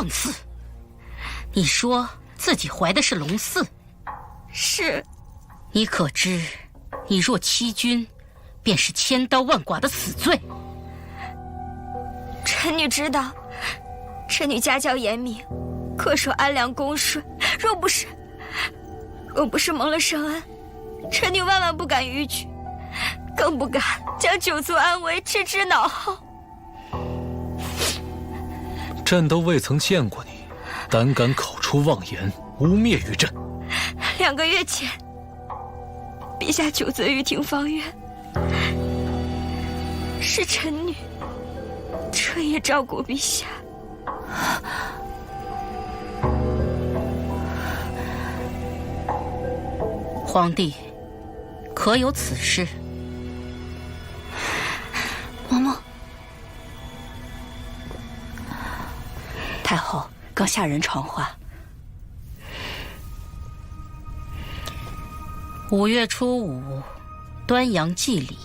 放肆！你说自己怀的是龙嗣？是。你可知，你若欺君，便是千刀万剐的死罪。臣女知道，臣女家教严明，恪守安良恭顺，若不是蒙了圣恩，臣女万万不敢逾矩，更不敢将九族安危置之脑后。朕都未曾见过你，胆敢口出妄言，污蔑于朕。2个月前，陛下酒醉于廷芳院，是臣女彻夜照顾陛下。皇帝，可有此事？嬷嬷，太后刚下人传话。5月初5，端阳祭礼，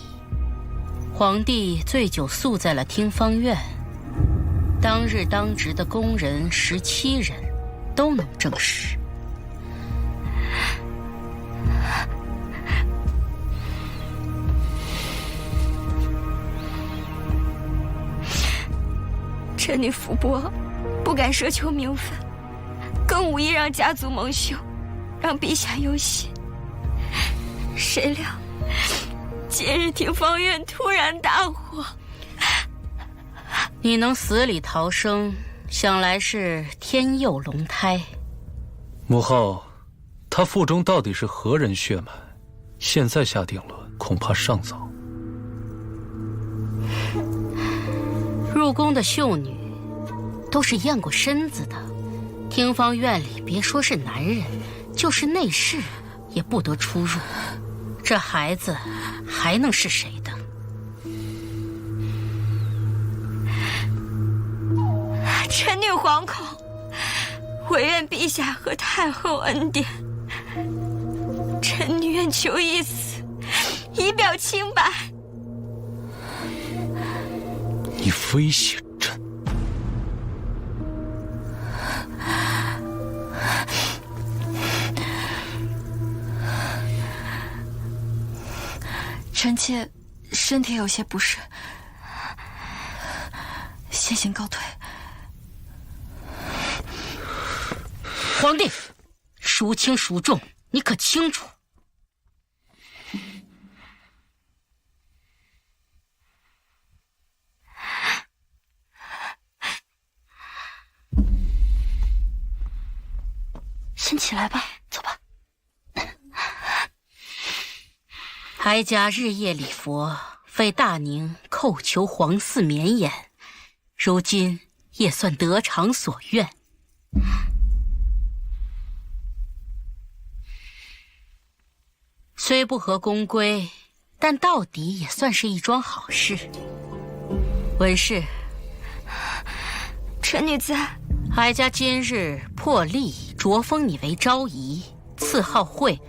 皇帝醉酒宿在了廷芳院。当日当值的宫人17人都能证实。臣女福薄，不敢奢求名分，更无意让家族蒙羞，让陛下忧心。谁料今日廷芳院突然大火，你能死里逃生，想来是天佑龙胎。母后，他腹中到底是何人血脉？现在下定论，恐怕尚早。入宫的秀女都是验过身子的，廷芳院里别说是男人，就是内侍也不得出入。这孩子还能是谁的？臣女惶恐，唯愿陛下和太后恩典。臣女愿求一死，以表清白。你威胁朕？臣妾身体有些不适，先行告退。皇帝，孰轻孰重，你可清楚？先起来吧，走吧。哀家日夜礼佛，为大宁叩求皇嗣绵延，如今也算得偿所愿。虽不合宫规，但到底也算是一桩好事。文氏，臣女在。哀家今日破例擢封你为昭仪，赐号惠，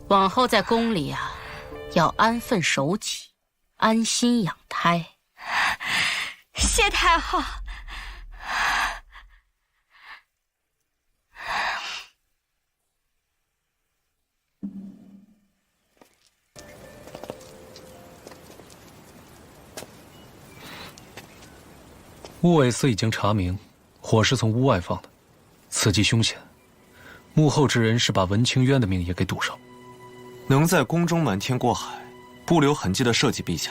往后在宫里啊，要安分守己，安心养胎。谢太后。乌尾司已经查明，火是从屋外放的，此计凶险。幕后之人是把文清渊的命也给堵上。能在宫中瞒天过海，不留痕迹的设计陛下，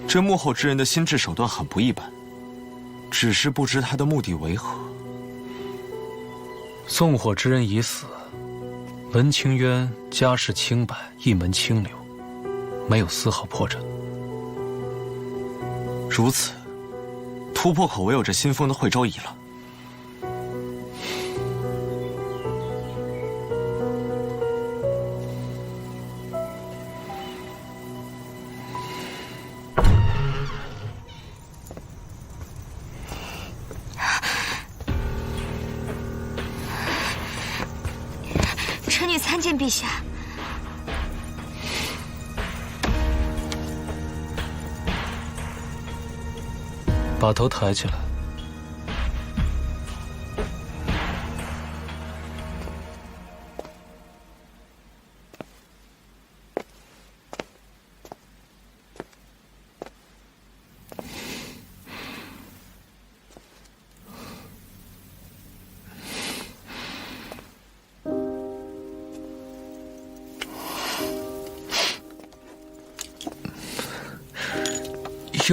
这幕后之人的心智手段很不一般，只是不知他的目的为何。纵火之人已死，文清渊家世清白，一门清流，没有丝毫破绽。如此，突破口唯有这新封的惠州仪了。臣女参见陛下。把头抬起来。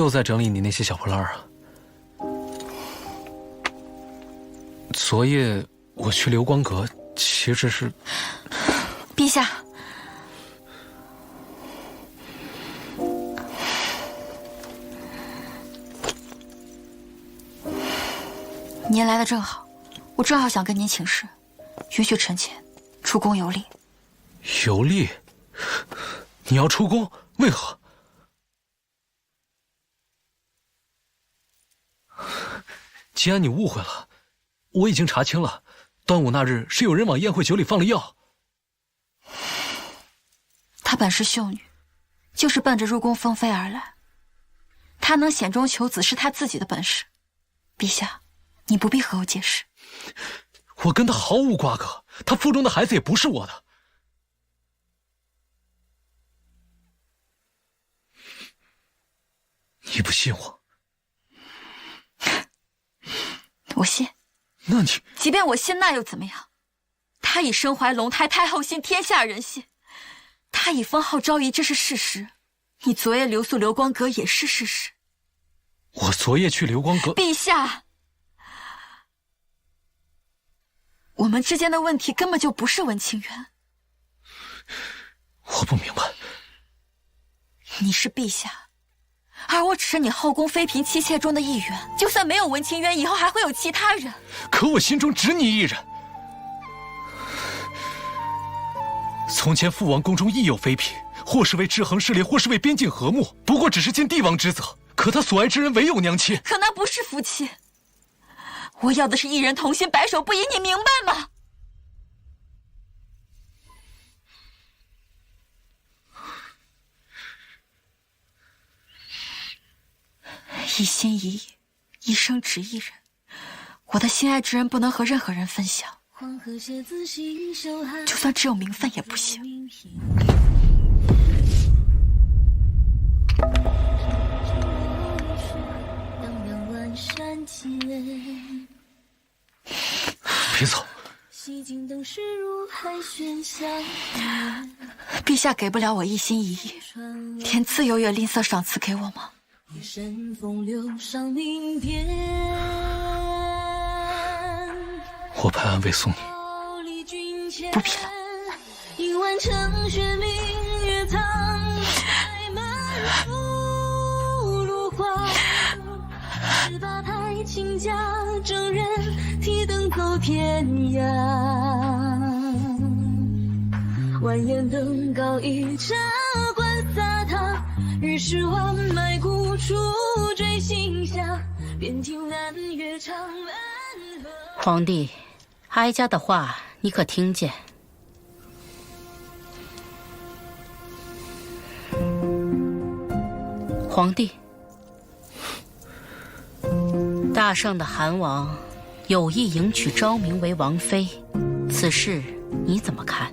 又在整理你那些小破烂啊？昨夜我去流光阁，其实是……陛下，您来的正好，我正好想跟您请示，允许臣妾出宫游历。游历？你要出宫？为何？既然你误会了，我已经查清了，端午那日是有人往宴会酒里放了药。她本是秀女，就是奔着入宫封妃而来。她能险中求子是她自己的本事，陛下，你不必和我解释。我跟她毫无瓜葛，她腹中的孩子也不是我的。你不信我？我信。那你……即便我信，那又怎么样？她已身怀龙胎，太后信，天下人信。她已封号昭仪，这是事实。你昨夜留宿流光阁也是事实。我昨夜去流光阁……陛下，我们之间的问题根本就不是文清渊。我不明白。你是陛下，而我只是你后宫妃嫔妻妾中的一员。就算没有文清渊，以后还会有其他人。可我心中只你一人。从前父王宫中亦有妃嫔，或是为制衡势力，或是为边境和睦，不过只是尽帝王之责。可他所爱之人唯有娘亲，可那不是夫妻。我要的是一人同心，白首不移，你明白吗？一心一意，一生只一人。我的心爱之人不能和任何人分享，就算只有名分也不行。别走。陛下给不了我一心一意，连自由也吝啬赏赐给我吗？我派安慰送你。不必了。亲家正人提灯走天涯，蜿蜒登高一茶观洒沓，于是万脉古处追星下，便听南岳长安河。皇帝，哀家的话你可听见？皇帝，大圣的韩王有意迎娶昭明为王妃，此事你怎么看？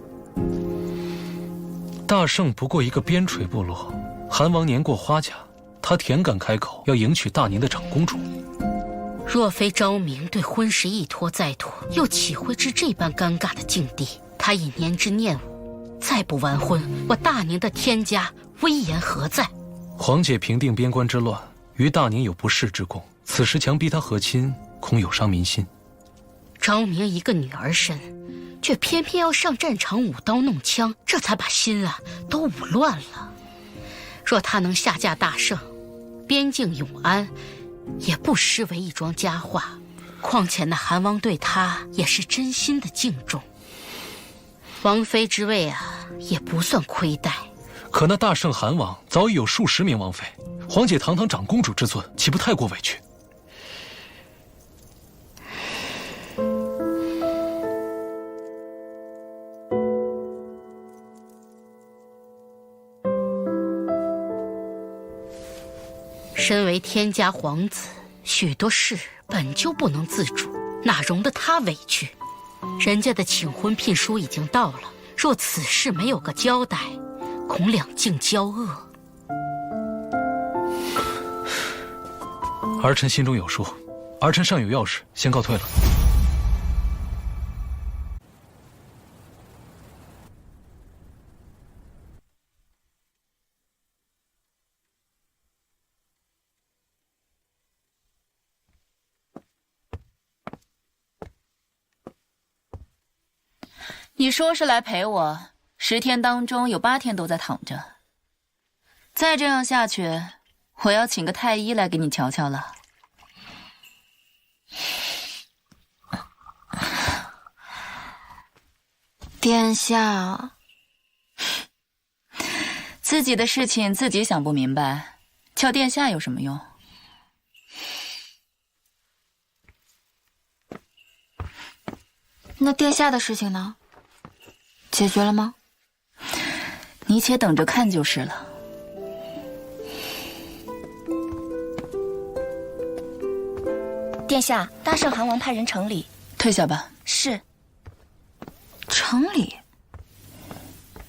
大圣不过一个边陲部落，韩王年过花甲，他恬敢开口要迎娶大宁的长公主。若非昭明对婚事一拖再拖，又岂会至这般尴尬的境地？他已念之念吾，再不完婚，我大宁的天家威严何在？皇姐平定边关之乱，于大宁有不世之功，此时强逼他和亲，恐有伤民心。昭明一个女儿身，却偏偏要上战场舞刀弄枪，这才把心都舞乱了。若他能下嫁大圣，边境永安，也不失为一桩佳话。况且那韩王对他也是真心的敬重，王妃之位也不算亏待。可那大圣韩王早已有数十名王妃，皇姐堂堂长公主之尊，岂不太过委屈？身为天家皇子，许多事本就不能自主，哪容得他委屈？人家的请婚聘书已经到了，若此事没有个交代，恐两境交恶。儿臣心中有数，儿臣尚有要事，先告退了。你说是来陪我，10天当中有8天都在躺着。再这样下去，我要请个太医来给你瞧瞧了。殿下，自己的事情自己想不明白，叫殿下有什么用？那殿下的事情呢？解决了吗？你且等着看就是了。殿下，大圣韩王派人城里。退下吧。是。城里？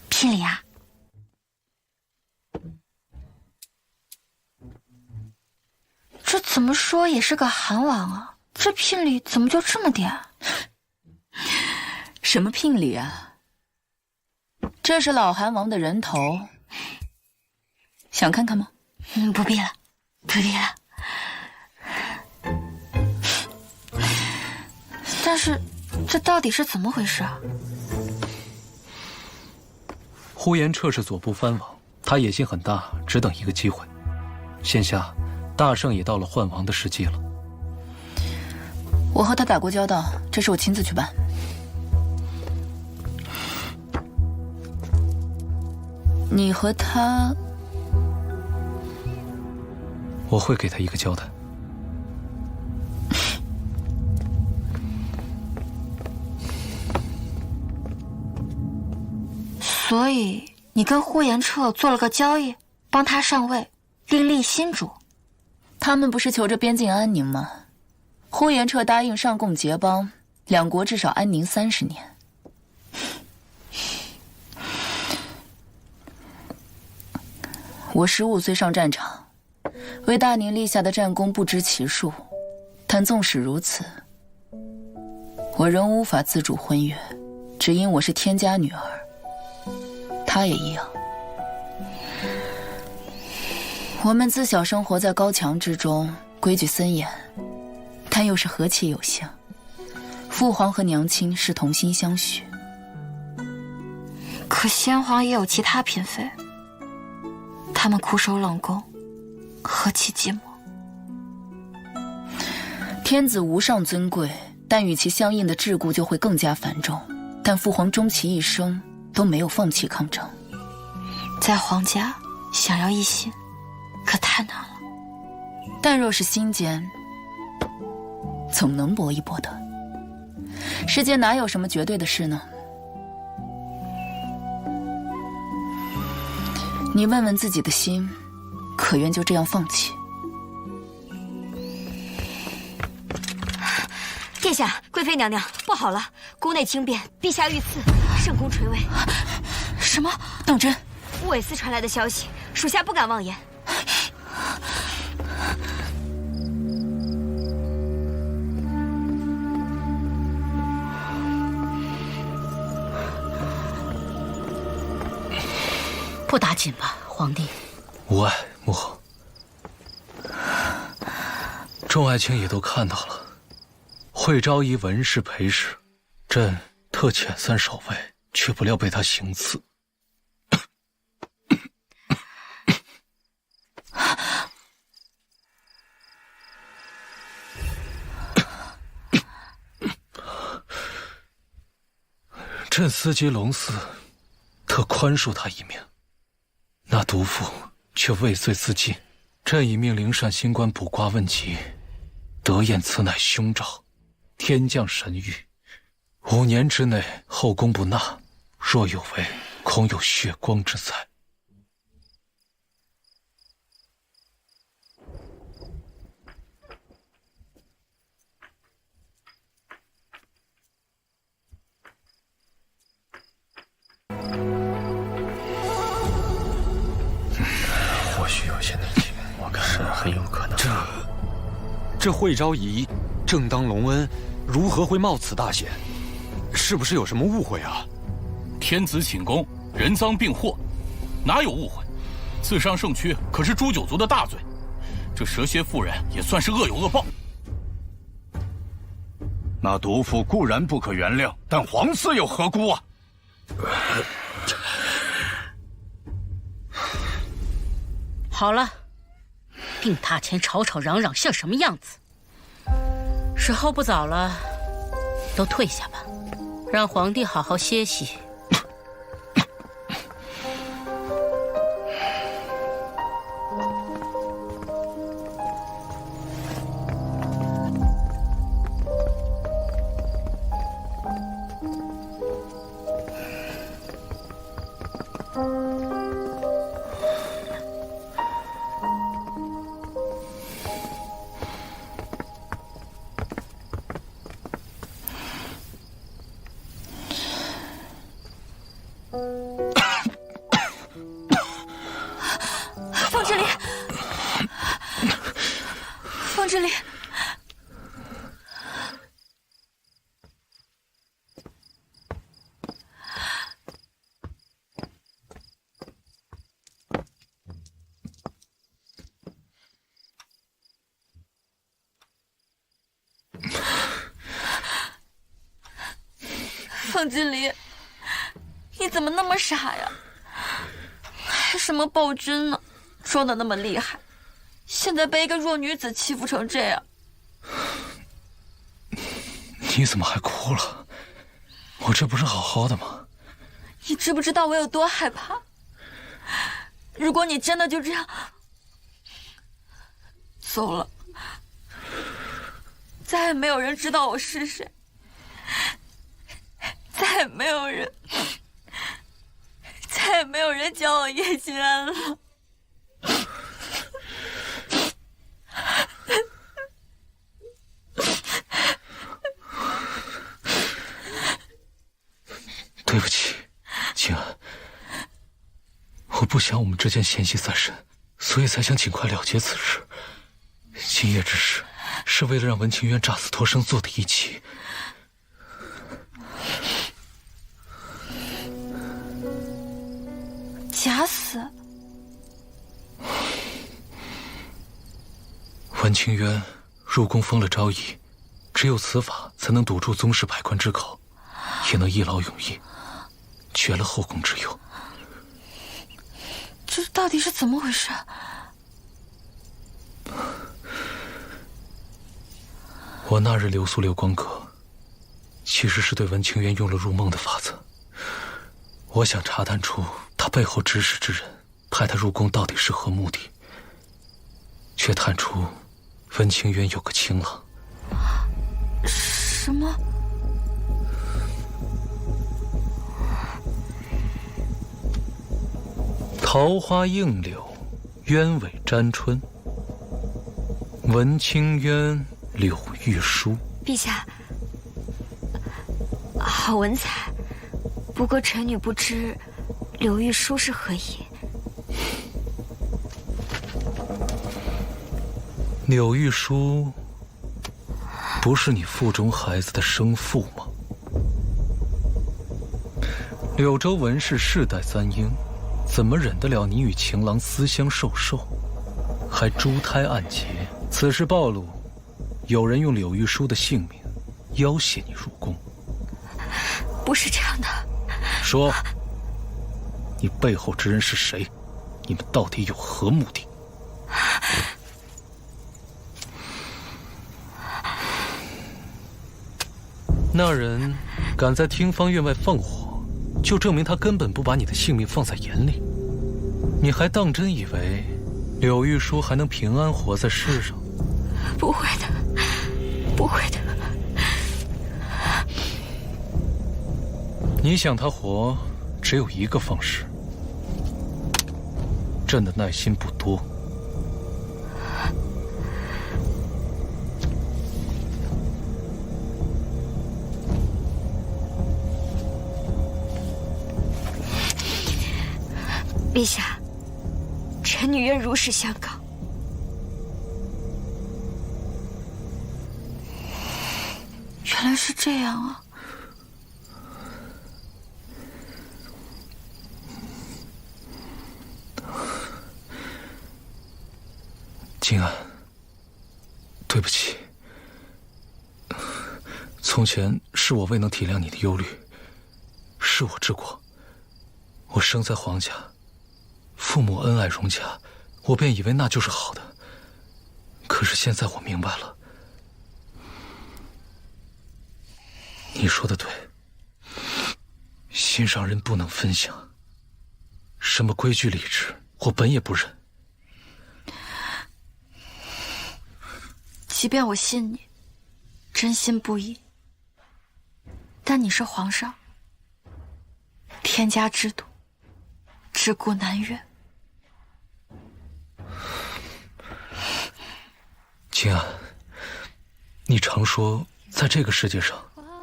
聘礼啊？这怎么说也是个韩王啊，这聘礼怎么就这么点？什么聘礼啊？这是老韩王的人头，想看看吗？不必了，不必了。但是，这到底是怎么回事啊？呼延彻是左部藩王，他野心很大，只等一个机会。现下，大圣也到了换王的时机了。我和他打过交道，这事我亲自去办。你和他，我会给他一个交代。所以你跟呼延彻做了个交易，帮他上位，另立新主。他们不是求着边境安宁吗？呼延彻答应上贡结邦，2国至少安宁30年。我15岁上战场，为大宁立下的战功不知其数，但纵使如此，我仍无法自主婚约，只因我是天家女儿。他也一样。我们自小生活在高墙之中，规矩森严，但又是和气有幸。父皇和娘亲是同心相许。可先皇也有其他嫔妃，他们苦守冷宫，何其寂寞。天子无上尊贵，但与其相应的桎梏就会更加繁重。但父皇终其一生都没有放弃抗争。在皇家想要一心，可太难了。但若是心间，总能搏一搏的。世间哪有什么绝对的事呢？你问问自己的心，可愿就这样放弃？殿下，贵妃娘娘，不好了！宫内惊变，陛下遇刺，圣宫垂危。什么？当真？乌韦斯传来的消息，属下不敢妄言。不打紧吧，皇帝。无碍，母后。众爱卿也都看到了，会昭仪文氏陪侍，朕特遣3守卫，却不料被他行刺。朕思及龙嗣，特宽恕他一命。那毒妇却畏罪自尽，朕已命灵善新官卜卦问疾，得验此乃凶兆，天降神谕，5年之内后宫不纳，若有违，恐有血光之灾。或许有些内情，我看是很有可能。这会昭仪正当隆恩，如何会冒此大险？是不是有什么误会啊？天子寝宫，人赃并获，哪有误会？自伤圣躯可是诛9族的大罪，这蛇蝎妇人也算是恶有恶报。那毒妇固然不可原谅，但皇嗣又何辜啊？好了，病榻前吵吵嚷嚷像什么样子？时候不早了，都退下吧，让皇帝好好歇息。方志礼，方志礼，方志礼，你怎么那么傻呀？还什么暴君呢？装的那么厉害，现在被一个弱女子欺负成这样。你怎么还哭了？我这不是好好的吗？你知不知道我有多害怕？如果你真的就这样走了，再也没有人知道我是谁，再也没有人叫我叶心安了。对不起，静安，我不想我们之间嫌隙再深，所以才想尽快了结此事。今夜之事是为了让文清渊诈死脱生做的一棋。假死？文清渊入宫封了昭仪，只有此法才能堵住宗室百官之口，也能一劳永逸，绝了后宫之忧。这到底是怎么回事？我那日留宿六光阁，其实是对文清渊用了入梦的法子。我想查探出他背后指使之人派他入宫到底是何目的，却探出文清渊有个情郎。什么？桃花映柳，鸢尾沾春。文清渊，柳玉书。陛下，好文采。不过臣女不知柳玉书是何意。柳玉书不是你腹中孩子的生父吗？柳州文氏世代簪缨，怎么忍得了你与情郎私相授受，还珠胎暗结？此事暴露，有人用柳玉书的性命要挟你入宫。不是这样的。说，你背后之人是谁？你们到底有何目的？那人敢在听芳院外放火，就证明他根本不把你的性命放在眼里。你还当真以为柳玉书还能平安活在世上？不会的，不会的。你想他活，只有一个方式。朕的耐心不多。陛下，臣女愿如实相告。原来是这样啊！静安，对不起，从前是我未能体谅你的忧虑，是我之过。我生在皇家，父母恩爱融洽，我便以为那就是好的。可是现在我明白了，你说的对，心上人不能分享。什么规矩礼制，我本也不认。即便我信你，真心不疑，但你是皇上，天家制度，自古难越。金安，你常说在这个世界上，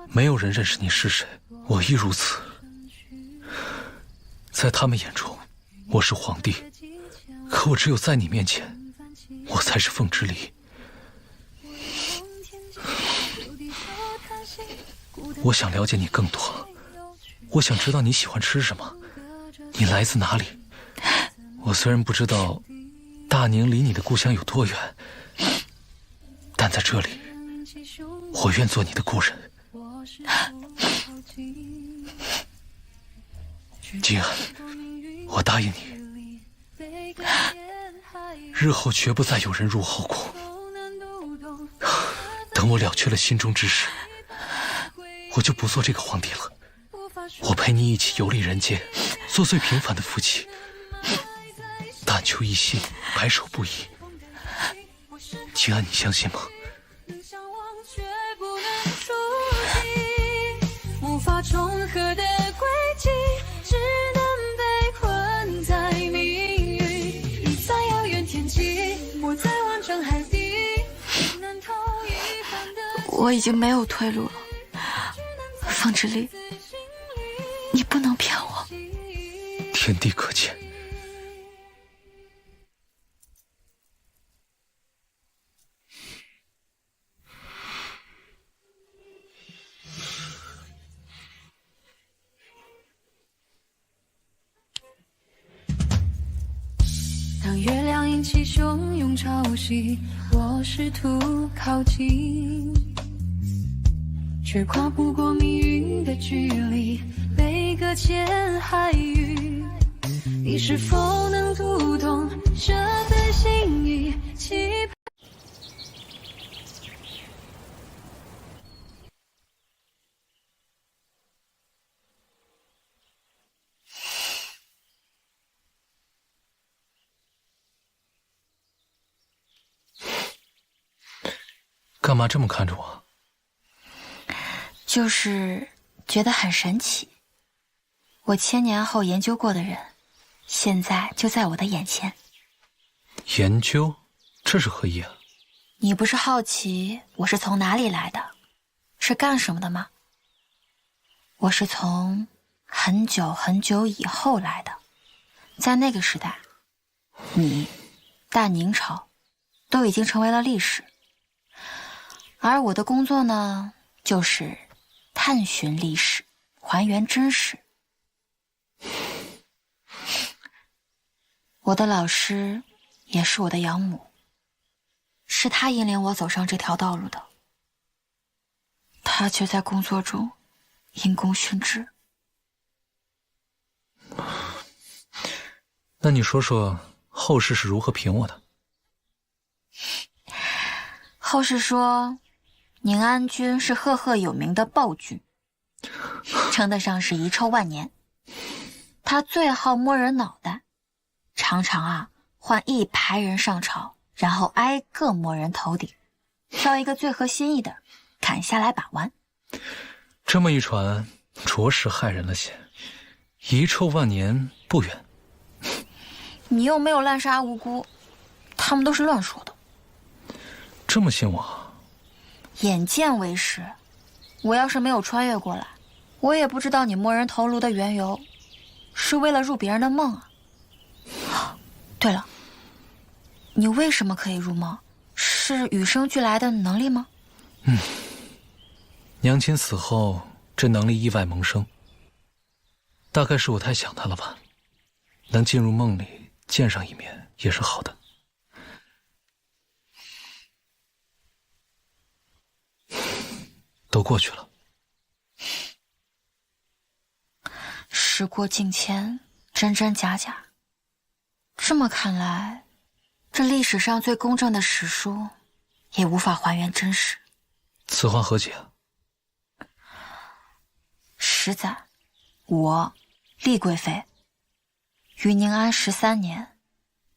没有人认识你是谁，我亦如此。在他们眼中，我是皇帝，可我只有在你面前，我才是凤之离。我想了解你更多，我想知道你喜欢吃什么，你来自哪里。我虽然不知道大宁离你的故乡有多远，但在这里，我愿做你的故人。金安，我答应你，日后绝不再有人入后宫。等我了却了心中之事，我就不做这个皇帝了。我陪你一起游历人间，做最平凡的夫妻，但求一心，白首不移。金安，你相信吗？无法重合的轨迹，只能被困在命运。你在遥远天际，我在万丈海底，难逃一般的。我已经没有退路了，凤之离，你不能骗我。天地可见。当月亮引起汹涌潮汐，我试图靠近，却跨不过命运的距离，被搁浅海域。你是否能读懂这份心意？期盼干嘛这么看着我？就是觉得很神奇，我千年后研究过的人，现在就在我的眼前。研究？这是何意啊？你不是好奇我是从哪里来的，是干什么的吗？我是从很久很久以后来的，在那个时代，你、大宁朝都已经成为了历史。而我的工作呢，就是探寻历史，还原真实。我的老师也是我的养母，是他引领我走上这条道路的，他却在工作中因公殉职。那你说说后世是如何评我的？后世说宁安君是赫赫有名的暴君，称得上是遗臭万年。他最好摸人脑袋，常常换一排人上朝，然后挨个摸人头顶，挑一个最合心意的砍下来把玩。这么一传，着实害人了些。遗臭万年不远。你又没有滥杀无辜，他们都是乱说的。这么信我？眼见为实，我要是没有穿越过来，我也不知道你摸人头颅的缘由，是为了入别人的梦啊。对了，你为什么可以入梦？是与生俱来的能力吗？娘亲死后，这能力意外萌生。大概是我太想她了吧，能进入梦里见上一面也是好的。都过去了，时过境迁，真真假假。这么看来，这历史上最公正的史书，也无法还原真实。此话何解？10载，我厉贵妃于宁安13年，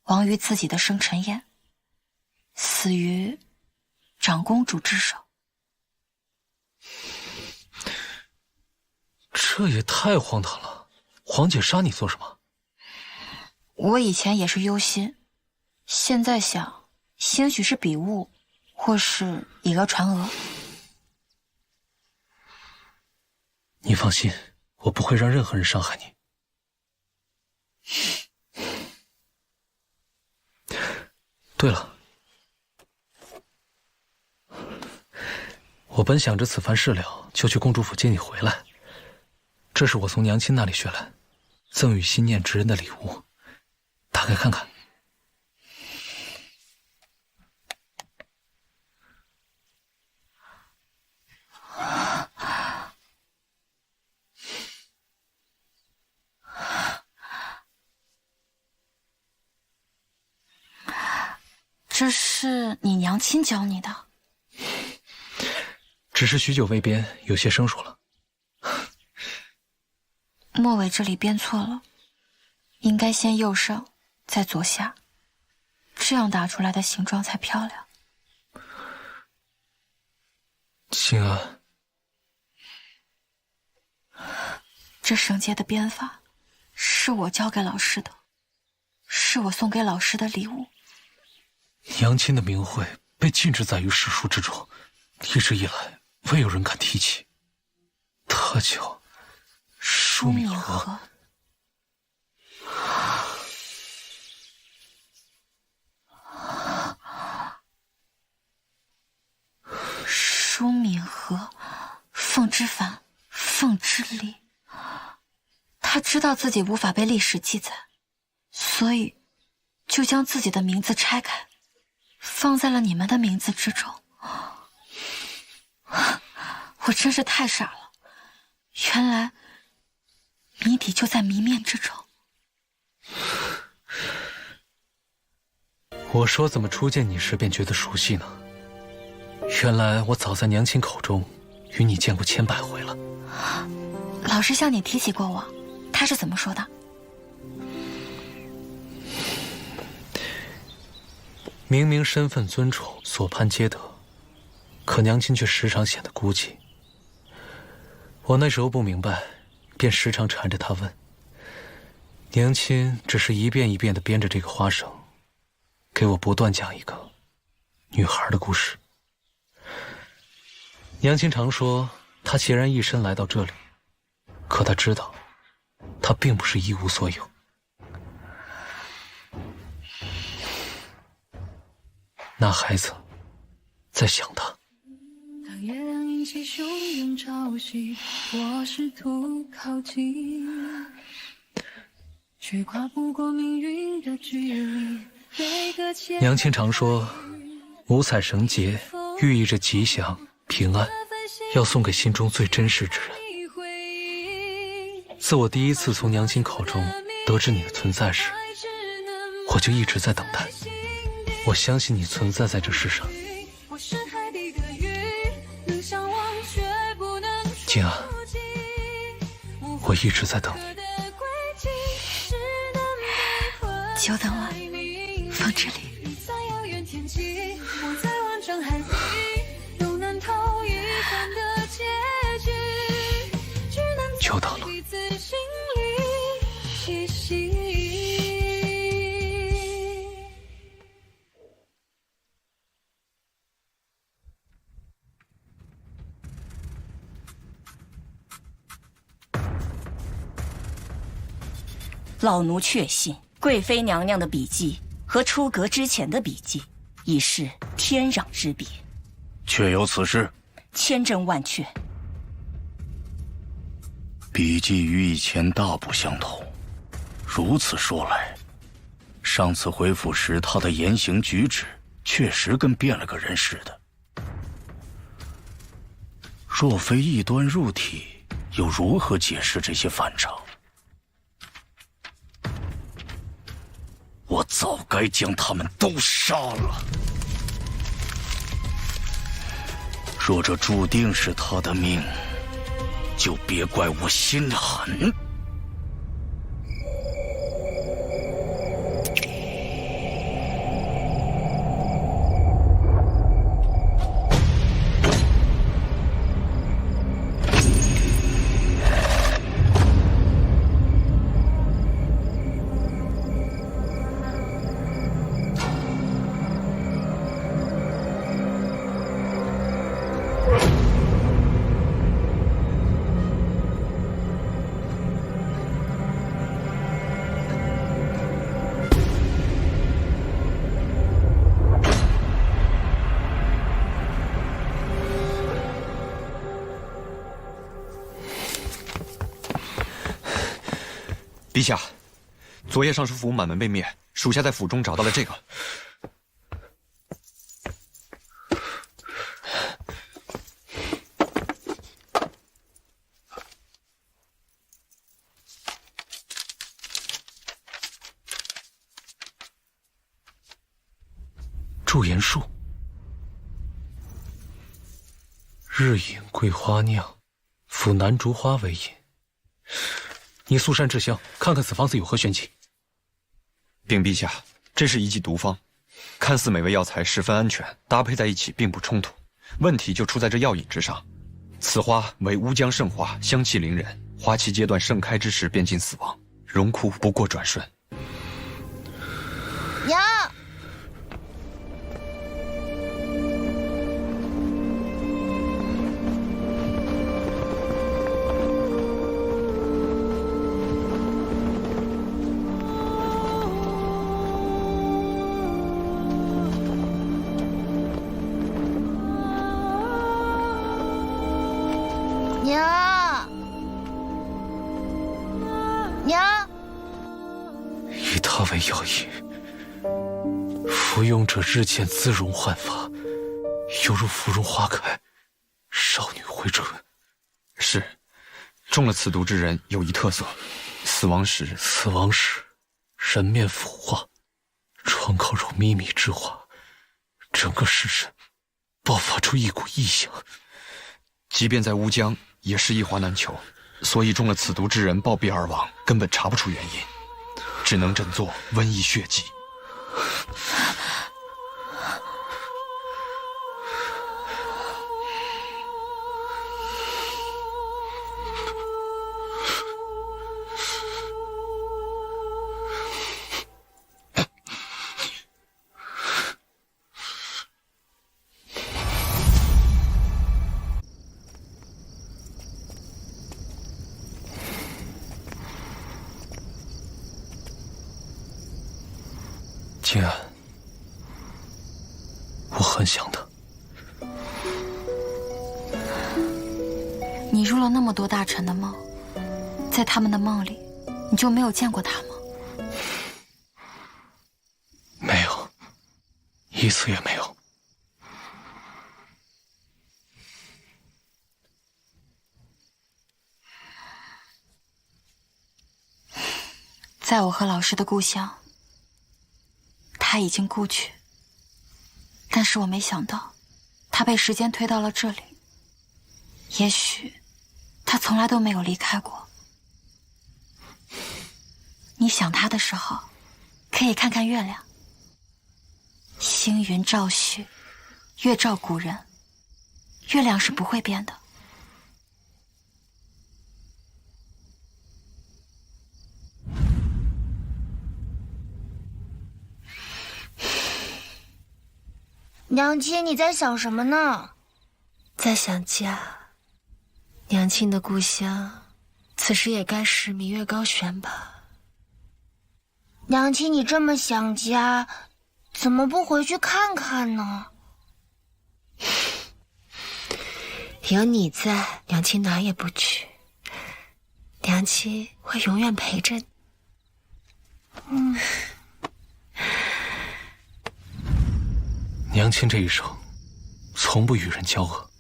亡于自己的生辰宴，死于长公主之手。这也太荒唐了！皇姐杀你做什么？我以前也是忧心，现在想，兴许是笔误，或是以讹传讹。你放心，我不会让任何人伤害你。对了，我本想着此番事了，就去公主府接你回来。这是我从娘亲那里学来，赠与心念之人的礼物，打开看看。这是你娘亲教你的？只是许久未编，有些生疏了。末尾这里编错了，应该先右上，再左下，这样打出来的形状才漂亮。心安，这绳结的编法是我教给老师的，是我送给老师的礼物。娘亲的名讳被禁止载于史书之中，一直以来未有人敢提起。她叫舒敏和。舒敏和，凤之凡，凤之丽。他知道自己无法被历史记载，所以就将自己的名字拆开，放在了你们的名字之中。我真是太傻了，原来谜底就在谜面之中。我说怎么初见你时便觉得熟悉呢？原来我早在娘亲口中与你见过千百回了。老师向你提起过我，他是怎么说的？明明身份尊崇，所盼皆得，可娘亲却时常显得孤寂。我那时候不明白，便时常缠着她问。娘亲只是一遍一遍地编着这个花绳，给我不断讲一个女孩的故事。娘亲常说，她孑然一身来到这里，可她知道，她并不是一无所有。那孩子在想她。当月亮引起汹涌潮汐，我试图靠近，却跨不过命运的距离。娘亲常说，五彩绳结寓意着吉祥平安，要送给心中最真实之人。自我第一次从娘亲口中得知你的存在时，我就一直在等待。我相信你存在在这世上。静安，我一直在等你。久等了，风之丽。久等了。老奴确信，贵妃娘娘的笔迹和出阁之前的笔迹已是天壤之别。确有此事？千真万确。笔迹与以前大不相同。如此说来，上次回府时他的言行举止确实跟变了个人似的。若非异端入体，又如何解释这些反常？该将他们都杀了。若这注定是他的命，就别怪我心狠。陛下，昨夜尚书府满门被灭，属下在府中找到了这个。驻颜术，日饮桂花酿，辅南竹花为饮。你速善治香，看看此方子有何玄机。禀陛下，这是一剂毒方，看似美味药材十分安全，搭配在一起并不冲突。问题就出在这药引之上。此花为乌江圣花，香气凌人，花期阶段盛开之时便近死亡，荣枯不过转瞬。娘。娘，以它为药引，服用者日渐姿容焕发，犹如芙蓉花开，少女回春。是，中了此毒之人有一特色，死亡时人面腐化，窗口肉靡靡之化，整个尸身爆发出一股异香。即便在乌江，也是一花难求。所以中了此毒之人暴毙而亡，根本查不出原因，只能诊作瘟疫血迹。静安，我很想他。你入了那么多大臣的梦，在他们的梦里，你就没有见过他吗？没有，一次也没有。在我和老师的故乡，他已经故去，但是我没想到，他被时间推到了这里。也许，他从来都没有离开过。你想他的时候，可以看看月亮。星云照旭，月照古人，月亮是不会变的。娘亲，你在想什么呢？在想家。娘亲的故乡，此时也该是明月高悬吧。娘亲，你这么想家，怎么不回去看看呢？有你在，娘亲哪也不去。娘亲会永远陪着你。娘亲这一生，从不与人交恶。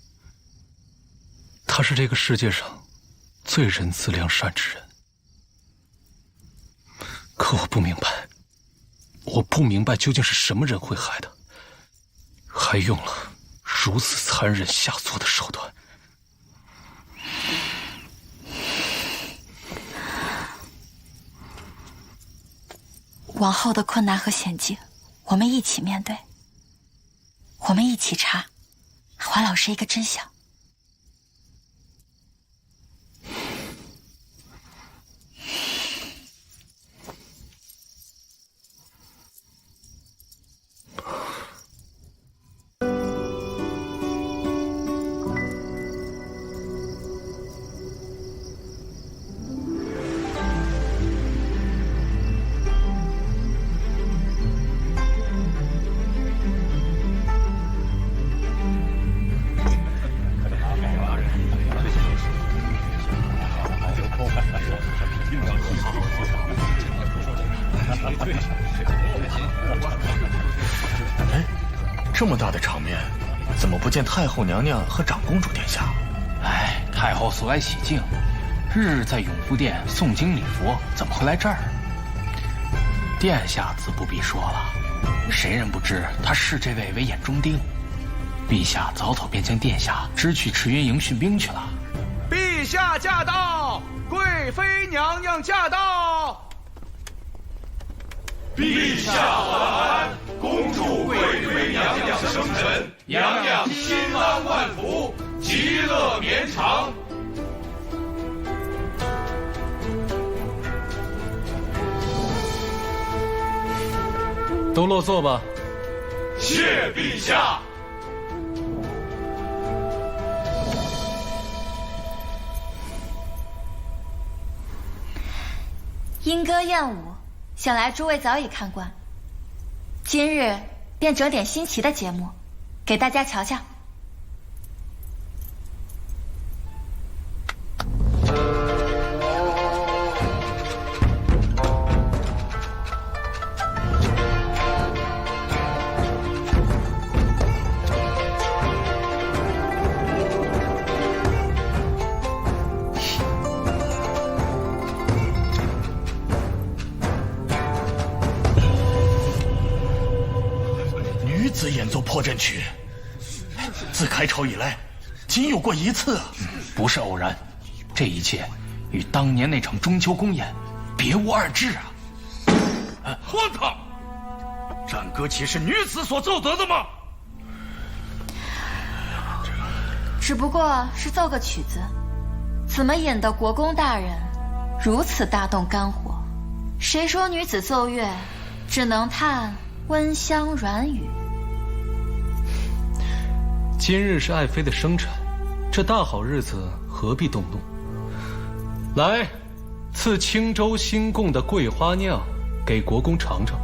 她是这个世界上最仁慈良善之人。可我不明白，我不明白究竟是什么人会害他，还用了如此残忍下作的手段。往后的困难和险境，我们一起面对，我们一起查，还老师一个真相。哎，这么大的场面，怎么不见太后娘娘和长公主殿下？哎，太后素来喜静，日日在永福殿诵经礼佛，怎么会来这儿？殿下自不必说了，谁人不知他视这位为眼中钉？陛下早早便将殿下支去赤云营训兵去了。陛下驾到，贵妃娘娘驾到。陛下晚安，恭祝贵妃娘娘生辰，娘娘心安万福，吉乐绵长。都落座吧。谢陛下。莺歌燕舞，想来诸位早已看惯。今日便整点新奇的节目，给大家瞧瞧。演奏破阵曲，自开朝以来，仅有过一次。不是偶然，这一切与当年那场中秋公宴别无二致啊！荒唐！战歌岂是女子所奏得的吗？只不过是奏个曲子，怎么引得国公大人如此大动肝火？谁说女子奏乐只能叹温香软语？今日是爱妃的生辰，这大好日子何必动怒？来，赐青州新贡的桂花酿给国公尝尝，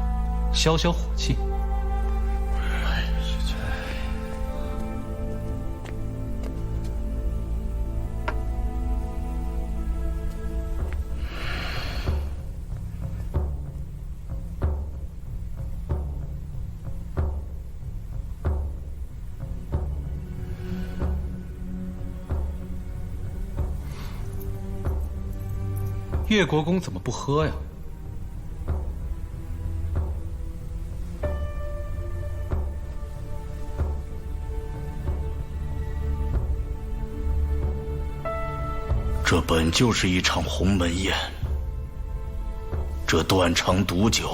消消火气。岳国公怎么不喝呀？这本就是一场鸿门宴，这断肠毒酒，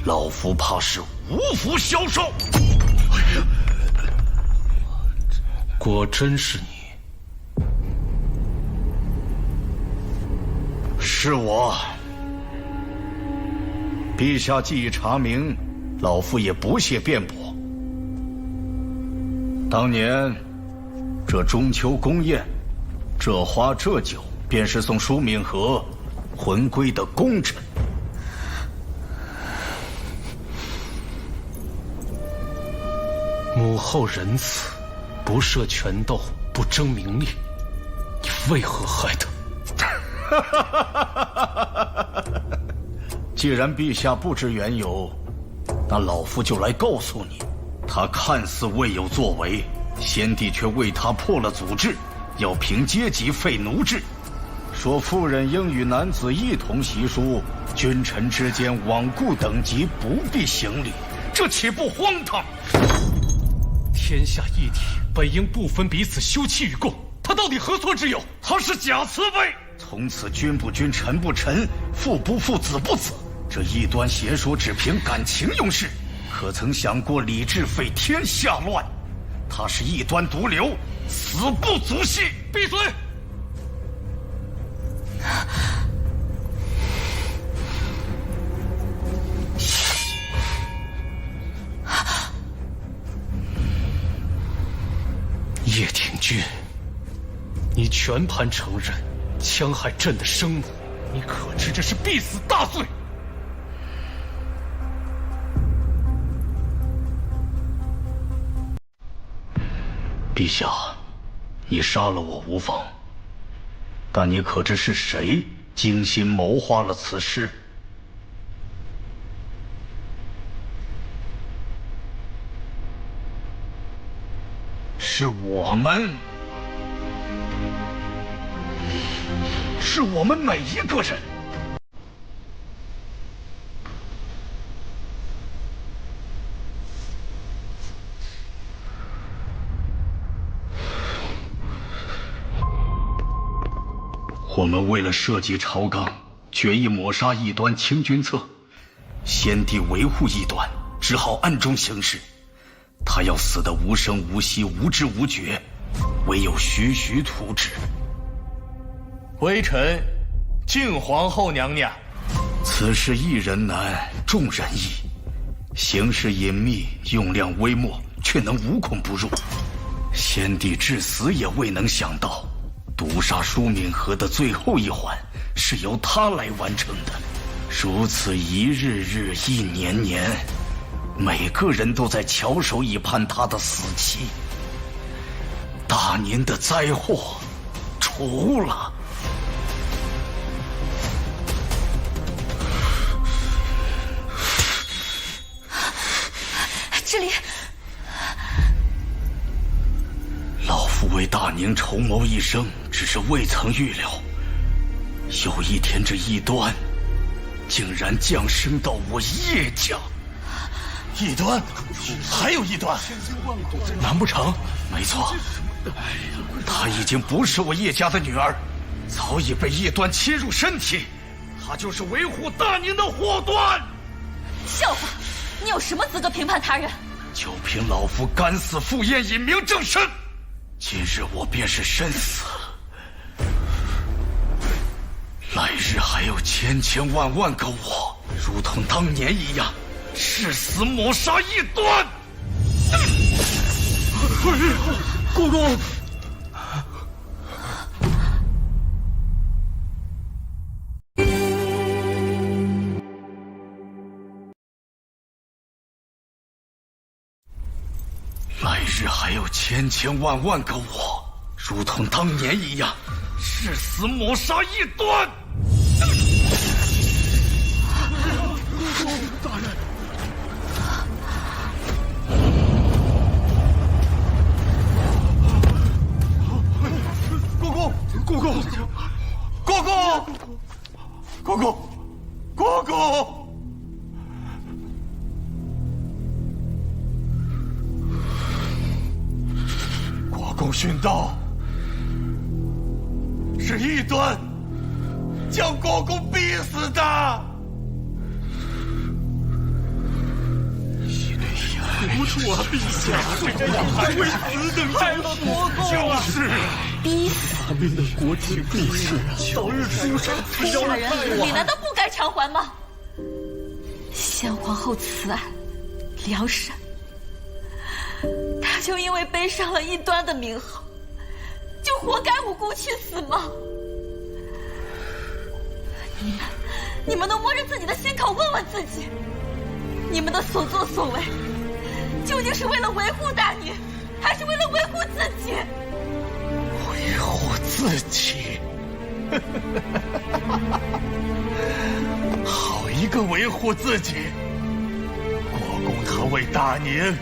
老夫怕是无福消受。果真是你。是我，陛下既已查明，老夫也不屑辩驳。当年这中秋宫宴，这花这酒，便是送舒敏和魂归的功臣。母后仁慈，不涉权斗，不争名利，你为何害他？既然陛下不知缘由，那老夫就来告诉你，他看似未有作为，先帝却为他破了祖制，要凭阶级废奴制，说妇人应与男子一同习书，君臣之间罔顾等级，不必行礼，这岂不荒唐？天下一体，本应不分彼此休戚与共，他到底何错之有？他是假慈悲。从此君不君，臣不臣，父不父，子不子。这异端邪说只凭感情用事，可曾想过理智废天下乱？他是异端毒瘤，死不足惜。闭嘴！叶挺君，你全盘承认戕害朕的生母，你可知这是必死大罪？陛下，你杀了我无妨，但你可知是谁精心谋划了此事？是我们，是我们每一个人。我们为了社稷朝纲，决意抹杀异端清君侧。先帝维护异端，只好暗中行事。他要死得无声无息、无知无觉，唯有徐徐图之。微臣敬皇后娘娘。此事一人难，众人易。行事隐秘，用量微末，却能无孔不入。先帝至死也未能想到，毒杀舒敏和的最后一环是由他来完成的。如此一日日，一年年，每个人都在翘首以盼他的死期。大年的灾祸除了。这里，老夫为大宁筹谋一生，只是未曾预料，有一天这异端竟然降生到我叶家。异端？还有异端？难不成？没错，她已经不是我叶家的女儿，早已被异端侵入身体。她就是维护大宁的祸端。笑话！你有什么资格评判他人？就凭老夫敢死赴宴，以明正身。今日我便是身死，来日还有千千万万个我，如同当年一样，誓死抹杀异端。公公。来日还有千千万万个我，如同当年一样，誓死抹杀异端。大人，公公，公公，公公，公公，公公。国公殉道，是异端将国公逼死的。不错啊，陛下，还为此等害了国公，就是逼死他们的国体避世，早日出山，杀人你难道不该偿还吗？先皇后慈爱良善，他就因为背上了异端的名号，就活该无辜去死吗？你们都摸着自己的心口问问自己，你们的所作所为，究竟是为了维护大宁，还是为了维护自己？维护自己，好一个维护自己！国公他为大宁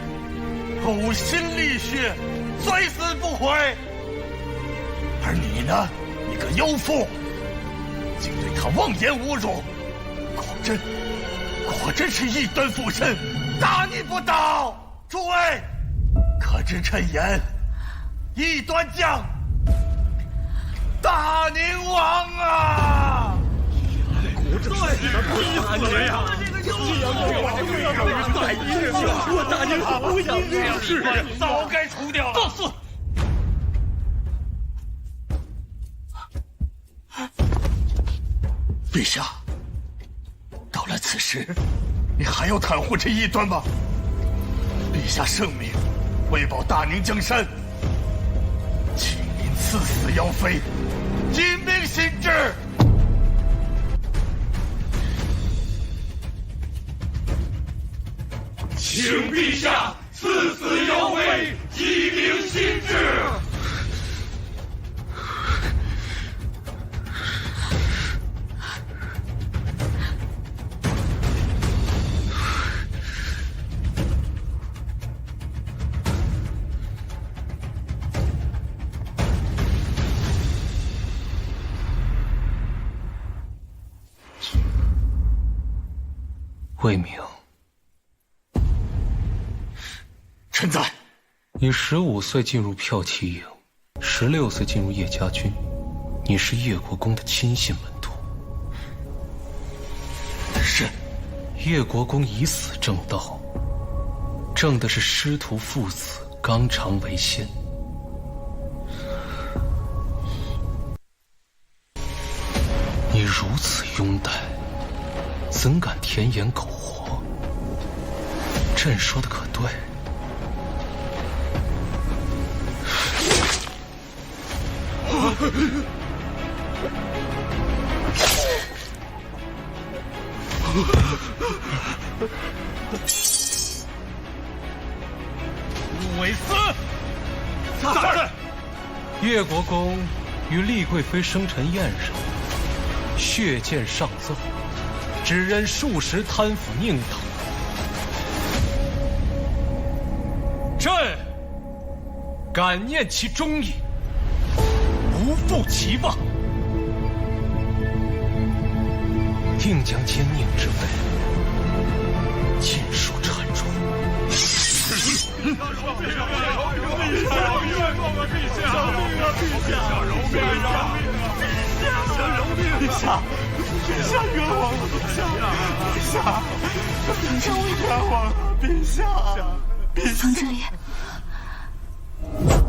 呕心沥血，虽死不悔。而你呢，你个妖妇，竟对他妄言侮辱，果真是异端附身，大逆不道！诸位，可知谶言，异端将，大宁王啊！果真是大宁呀！我大宁不想这样，是早该除掉了。放肆！陛下，到了此时，你还要袒护这异端吗？陛下圣明，为保大宁江山，请您赐死妖妃，今命行之。请陛下赐死妖妃，即明心志。魏明，臣在。你15岁进入骠骑营，16岁进入叶家军，你是叶国公的亲信门徒。是。叶国公以死正道，正的是师徒父子纲常为先。你如此拥戴，怎敢甜言苟活？朕说的可对？韦斯，在。叶国公于丽贵妃生辰宴上血溅上奏，指认数十贪腐佞党。朕感念其忠义，不负其望，定将奸佞之辈尽数铲除。方正爷，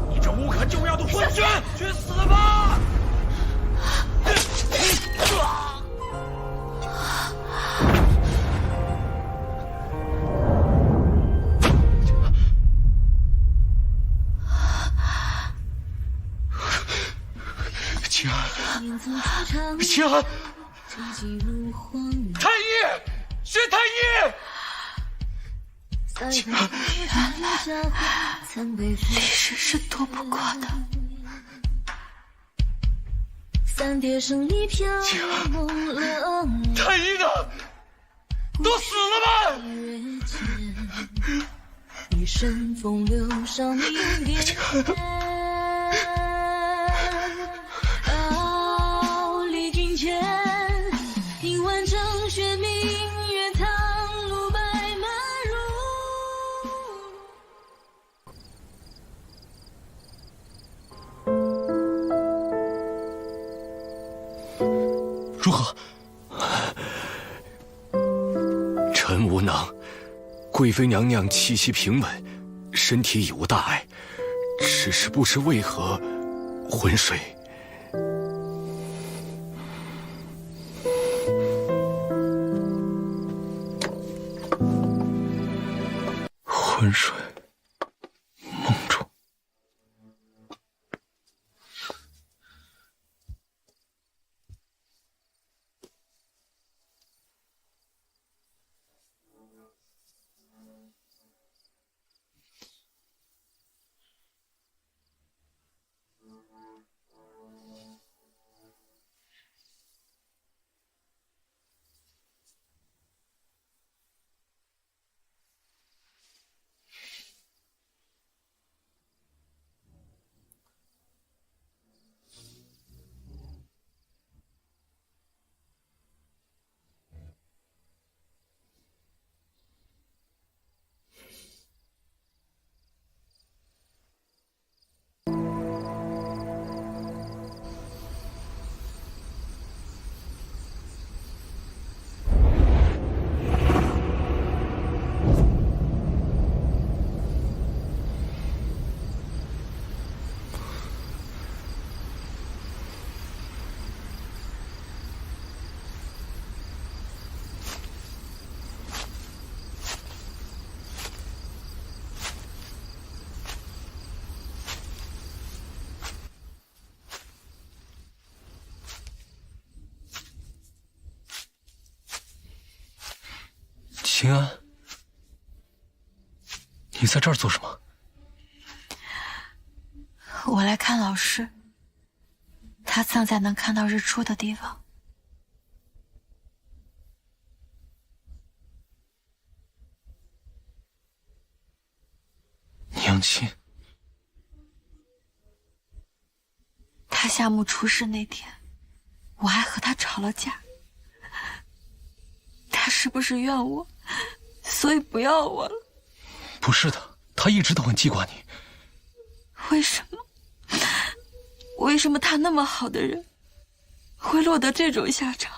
你这无可救药的昏君，去死吧！请安，太医，薛太医。原来历史是躲不过的。太医呢？都死了吗？一身风流少年到历尽前，听完整雪明月唐路白马如何？臣无能。贵妃娘娘气息平稳，身体已无大碍，只是不知为何昏睡。昏睡，梦中。秦安，你在这儿做什么？我来看老师，他葬在能看到日出的地方。娘亲，他夏目出事那天，我还和他吵了架。他是不是怨我，所以不要我了？不是的，他一直都很记挂你。为什么？为什么他那么好的人，会落得这种下场？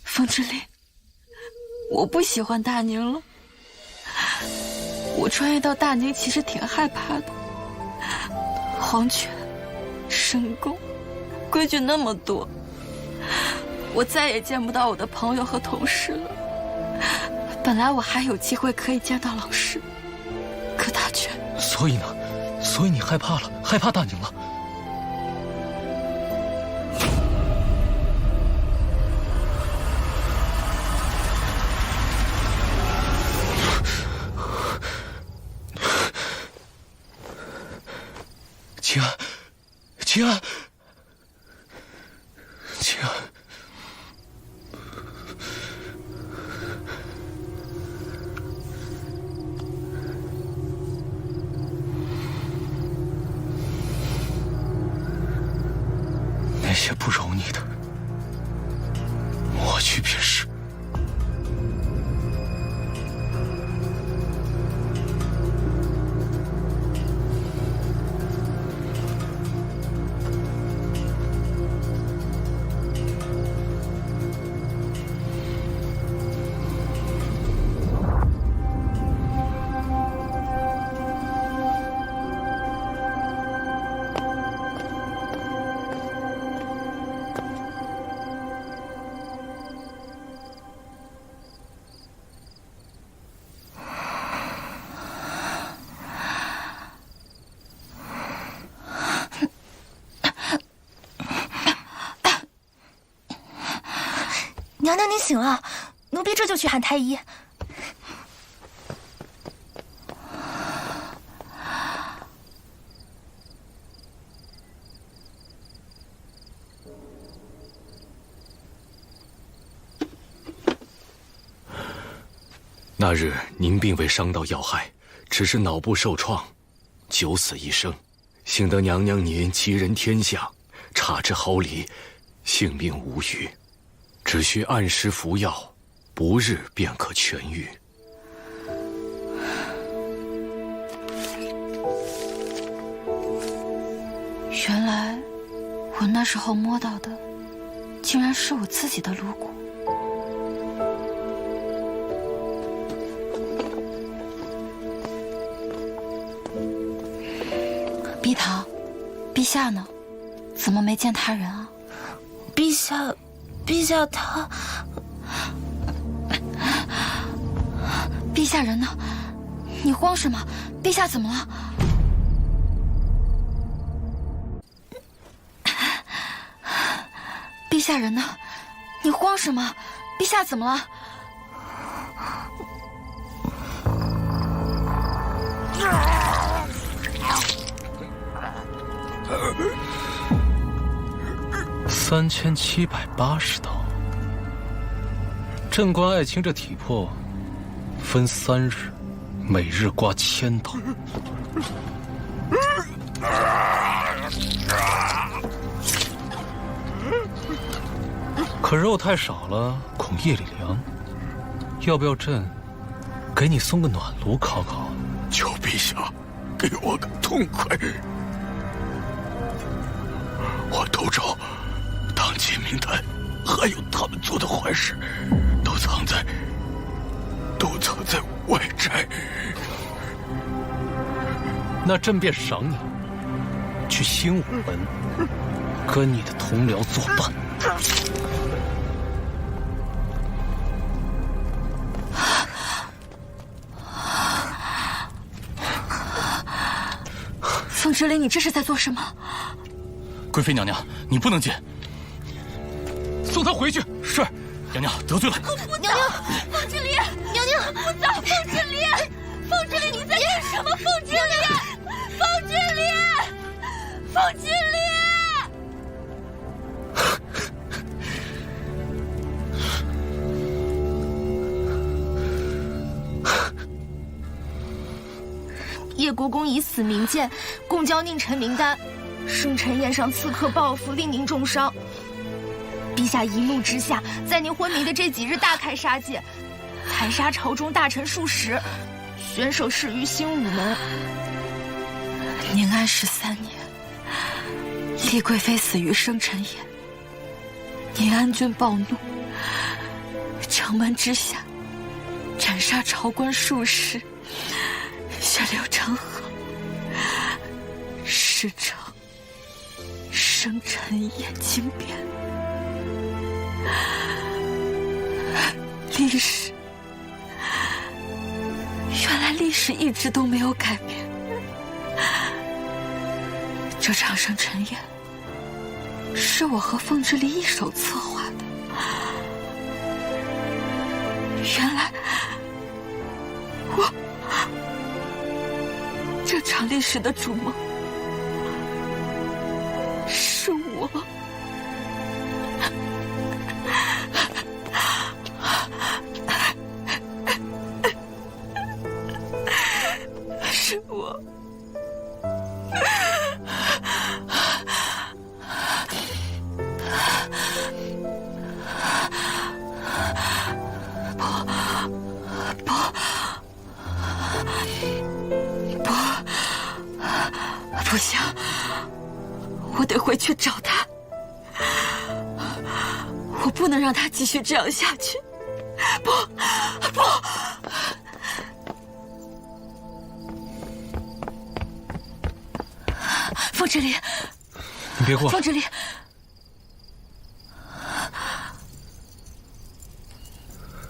风之凛，我不喜欢大宁了。我穿越到大宁其实挺害怕的，黄泉、深宫，规矩那么多，我再也见不到我的朋友和同事了。本来我还有机会可以见到老师，可他却……所以呢？所以你害怕了，害怕大宁了？秦安，秦安，秦安，那些不容你的，抹去便是。娘娘，您醒了，奴婢这就去喊太医。那日您并未伤到要害，只是脑部受创，九死一生。幸得娘娘您吉人天相，差之毫厘，性命无虞。只需按时服药，不日便可痊愈。原来我那时候摸到的，竟然是我自己的颅骨。碧桃，陛下呢？怎么没见他人啊？陛下他……陛下人呢？你慌什么？陛下怎么了？陛下人呢？你慌什么？陛下怎么了？3780刀。镇关爱卿这体魄，分3日，每日刮1000刀。可肉太少了，恐夜里凉。要不要朕给你送个暖炉烤烤？求陛下给我个痛快！我都知当今名单，还有他们做的坏事，都藏在外宅。那朕便赏你去新武门，跟你的同僚作伴。风之凛，你这是在做什么？贵妃娘娘，你不能进，送他回去。是。娘娘得罪了。娘娘，凤之离，娘娘不走，凤之离，凤之离，你在干什么？凤之离，凤之离，凤之离。叶国公以死明谏，共交佞臣名单，生辰宴上刺客报复，令您重伤。陛下一怒之下，在您昏迷的这几日大开杀戒，残杀朝中大臣数十，选手侍于新午门。宁安13年，丽贵妃死于生辰宴，宁安君暴怒，城门之下斩杀朝官数十，血流成河，史称生辰宴惊变。历史，原来历史一直都没有改变。这场生辰宴是我和凤之离一手策划的。原来这场历史的主谋是我。是我。不行，我得回去找他。我不能让他继续这样下去。不。凤之离，你别过来。凤之离，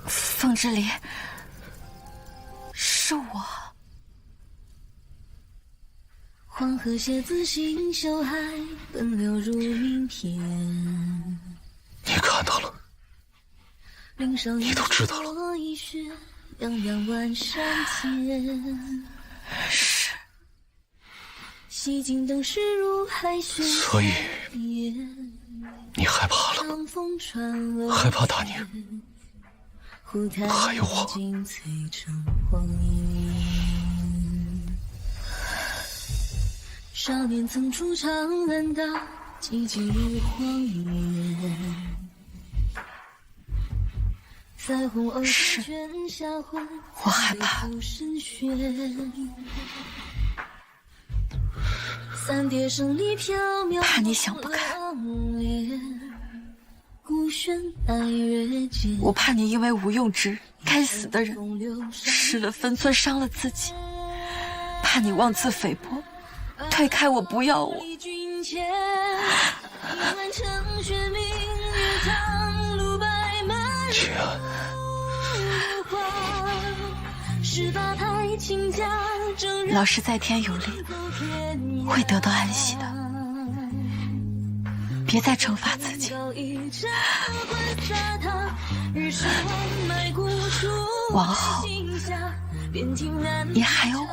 凤之离，是我。黄河写字行秀海，奔流入明天。你看到了，你都知道了。凉凉万山间。是。西京灯饰如海雪。所以，你害怕了？害怕大宁？还有我。少年曾出长安道，寂寂如荒原。彩虹偶卷下魂，我害怕。三叠胜利缥缈，怕你想不开。我怕你因为无用之该死的人失了分寸，伤了自己。怕你妄自菲薄，推开我，不要我。秦安，老师在天有灵，会得到安息的。别再惩罚自己。往后，你还有我。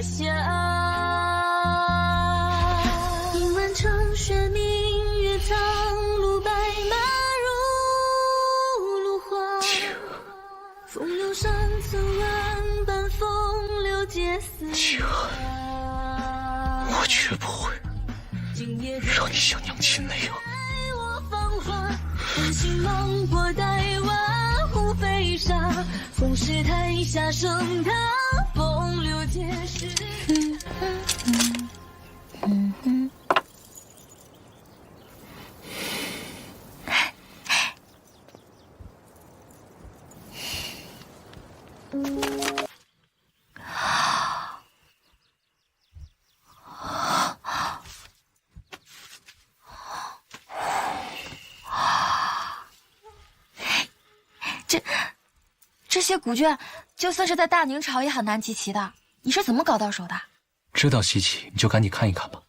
秦安。一万城雪明月苍，路白马如芦花。风流山村万般风流皆似。秦安，我绝不会让你像娘亲那样。本性芒果待万户飞沙，风势台下盛唐，风流皆是。这些古卷，就算是在大宁朝也很难集齐的。你是怎么搞到手的？知道稀奇，你就赶紧看一看吧。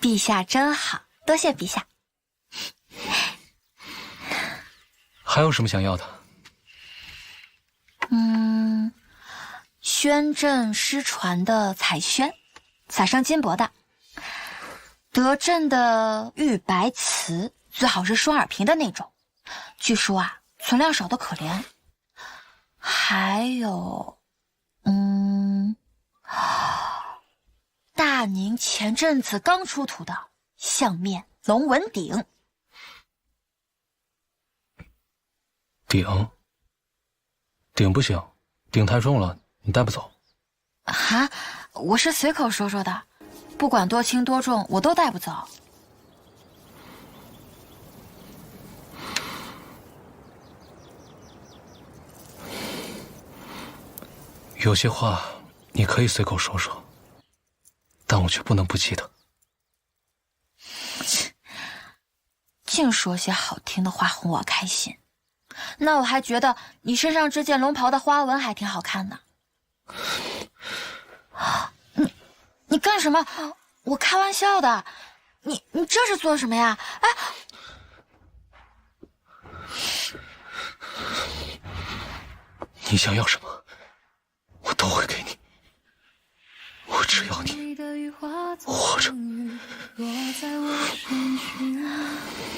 陛下真好，多谢陛下。还有什么想要的？宣朕失传的彩宣，撒上金箔的；德政的玉白瓷，最好是双耳瓶的那种，据说啊，存量少得可怜。还有，大宁前阵子刚出土的相面龙纹鼎。鼎不行，鼎太重了，你带不走。啊，我是随口说说的，不管多轻多重，我都带不走。有些话你可以随口说说，但我却不能不记得。净说些好听的话哄我开心，那我还觉得你身上这件龙袍的花纹还挺好看呢。你干什么？我开玩笑的。你这是做什么呀？哎，你想要什么，我都会给你。我只要你活着。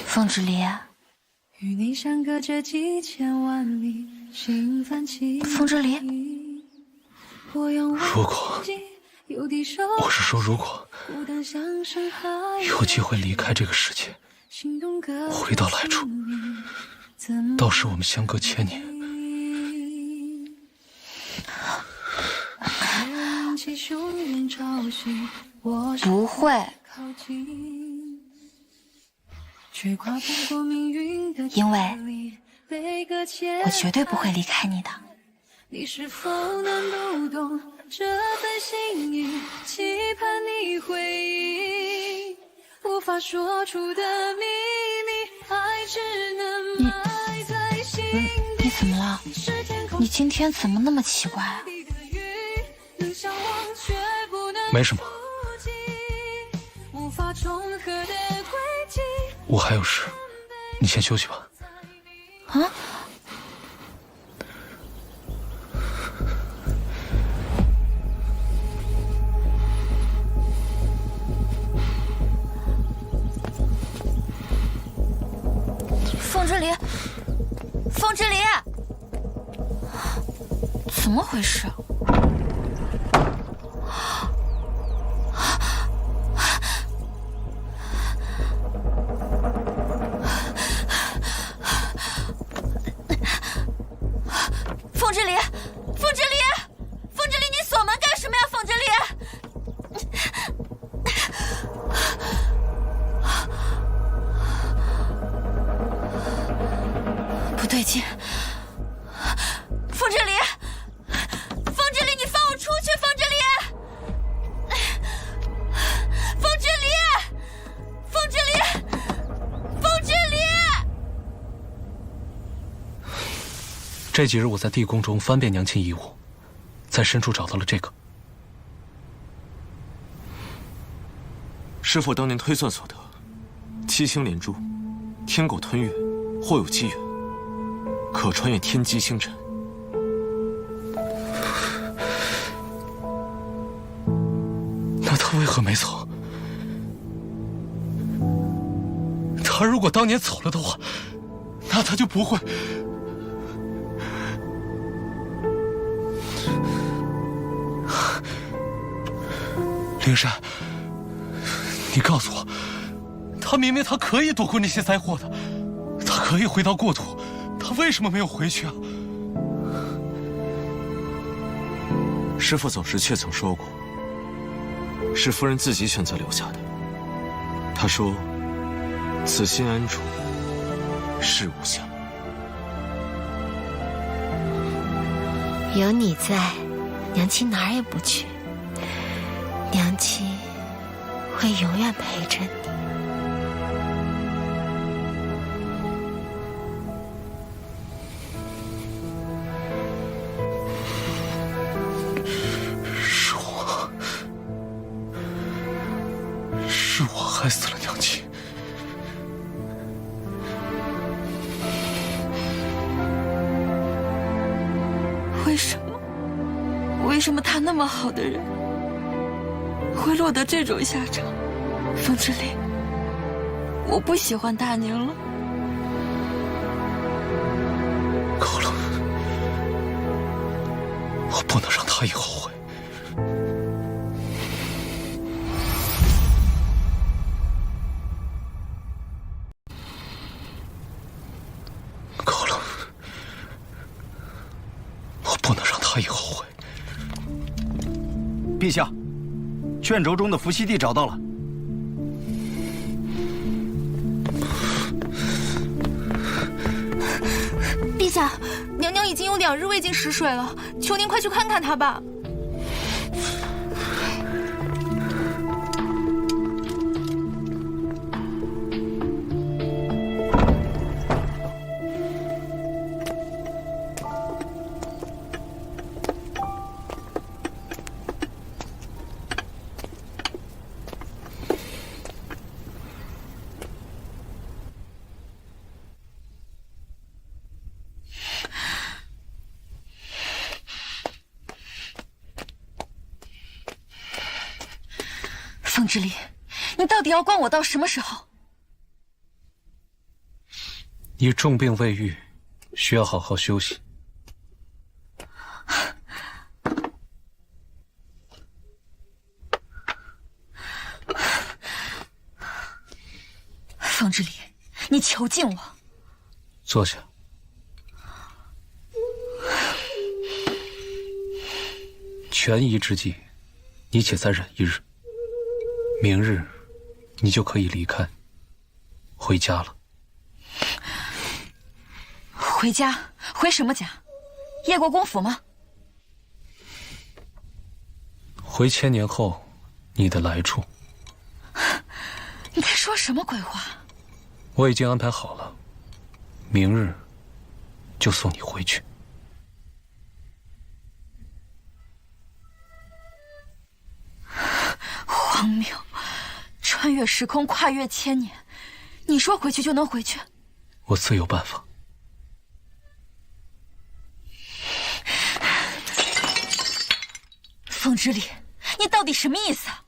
凤之离，凤之离，如果，我是说如果有机会离开这个世界，回到来处，到时我们相隔1000年。不会，因为我绝对不会离开你的。你是否能读懂这份心意，期盼你回应无法说出的秘密，爱只能埋在心底。你怎么了？你今天怎么那么奇怪啊？没什么，我还有事，你先休息吧。啊？凤之离，凤之离，怎么回事？凤之离，凤之离，凤之离，你锁门干什么呀？凤之离，不对劲，凤之离，凤之离，你放我出去！凤之离，凤之离，凤之离，凤之离。这几日我在地宫中翻遍娘亲遗物，在深处找到了这个。师父当年推算所得，七星连珠，天狗吞月，或有机缘，可穿越天机星辰。那他为何没走？他如果当年走了的话，那他就不会。灵山，你告诉我，他明明他可以躲过那些灾祸的，他可以回到故土，他为什么没有回去啊？师父走时却曾说过，是夫人自己选择留下的。他说：“此心安处，事无相。”有你在，娘亲哪儿也不去。娘亲会永远陪着你。是我害死了娘亲。为什么他那么好的人会落得这种下场？风之灵，我不喜欢大宁了。够了，我不能让他也后悔。够了，我不能让他也后悔。陛下，卷轴中的伏羲地找到了。陛下，娘娘已经有2日未进食水了，求您快去看看她吧。风之力，你到底要关我到什么时候？你重病未愈，需要好好休息。风之力，你囚禁我。坐下。权宜之计，你且再忍1日。明日，你就可以离开，回家了。回家？回什么家？叶国公府吗？回1000年后你的来处。你在说什么鬼话？我已经安排好了，明日就送你回去。荒谬！穿越时空，跨越1000年，你说回去就能回去？我自有办法。风之力，你到底什么意思啊？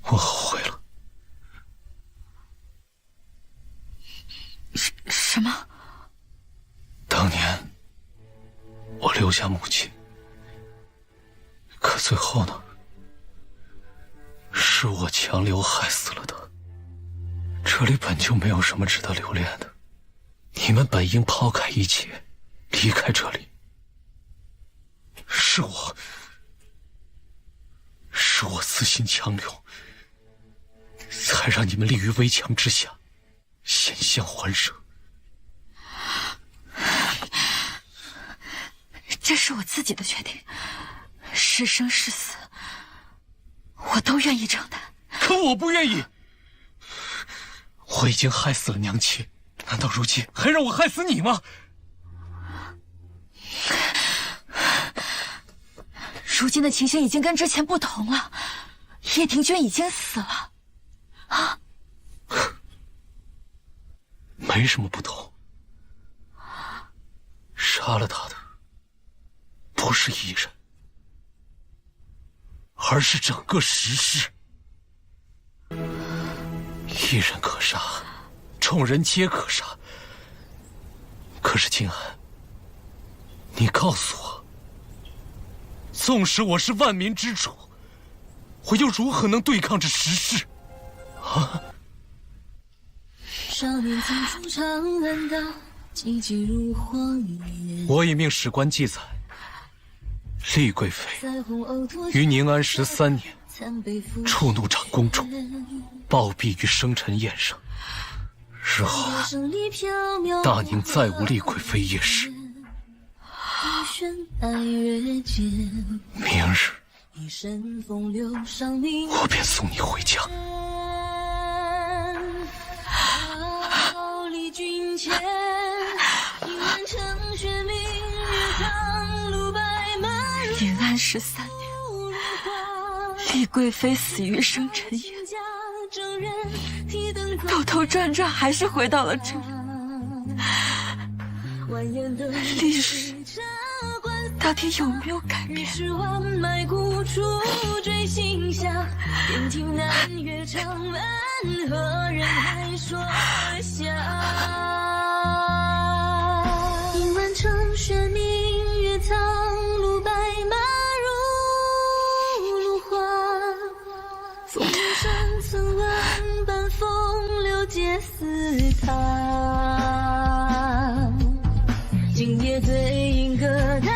我后悔了。什么？当年我留下母亲，可最后呢，是我强留害死了她。这里本就没有什么值得留恋的，你们本应抛开一切，离开这里。是我私心强留，才让你们立于危墙之下，险象环生。这是我自己的决定，是生是死，我都愿意承担。可我不愿意，我已经害死了娘亲，难道如今还让我害死你吗？如今的情形已经跟之前不同了，叶庭君已经死了，啊？没什么不同，杀了他的不是一人，而是整个石室。一人可杀，众人皆可杀。可是静安，你告诉我，纵使我是万民之主，我又如何能对抗这石室？啊！少年曾出长安道，寂寂如荒野。我已命史官记载，厉贵妃于宁安13年，触怒长公主，暴毙于生辰宴上。日后大宁再无厉贵妃一事。明日我便送你回家。君前，一万乘雪明月，苍鹭白马安13年，李贵妃死于生辰宴，兜兜转转还是回到了这里。历史到底有没有改变？映晚成雪，明月苍鹭，白马如花。风流山曾万般风流皆似他。今夜对影歌待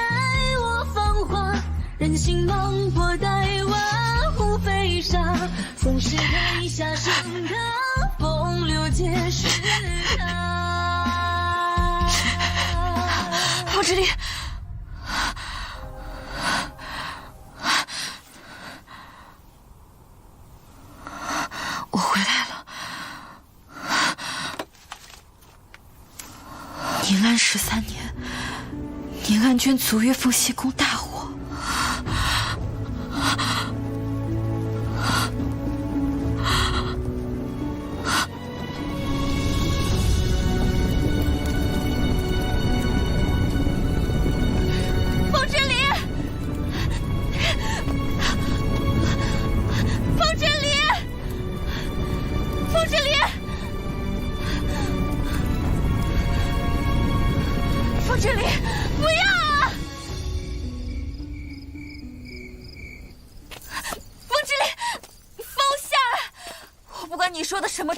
我芳华，人心茫博待万户飞沙。风是台下生的风流皆是他。凤之离，我回来了。宁安13年，宁安郡卒于凤栖宫大火。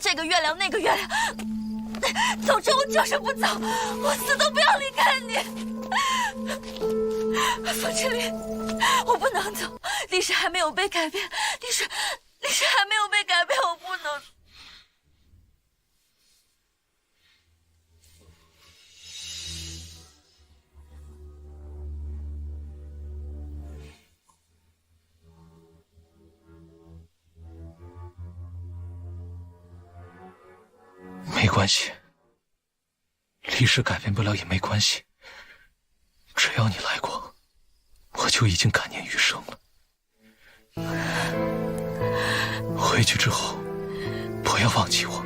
这个月亮那个月亮，总之我就是不走，我死都不要离开你。凤之离，我不能走，历史还没有被改变，历史还没有被改变，我不能。没关系，历史改变不了也没关系，只要你来过，我就已经感念余生了。回去之后，不要忘记我。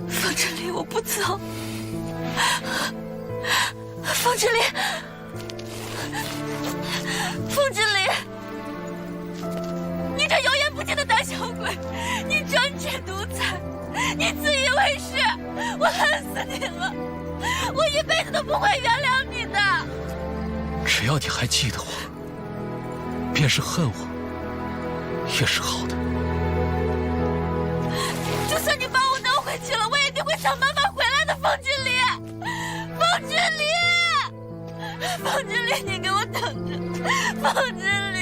凤之离，我不走。凤之离，凤之离，你这油盐不进的胆小鬼，你专制独裁，你自以为是，我恨死你了，我一辈子都不会原谅你的。只要你还记得我，便是恨我，也是好的。就算你把我弄回去了，我也一定会想办法回来的，凤之离，凤之离，凤之离，你给我等着，凤之离，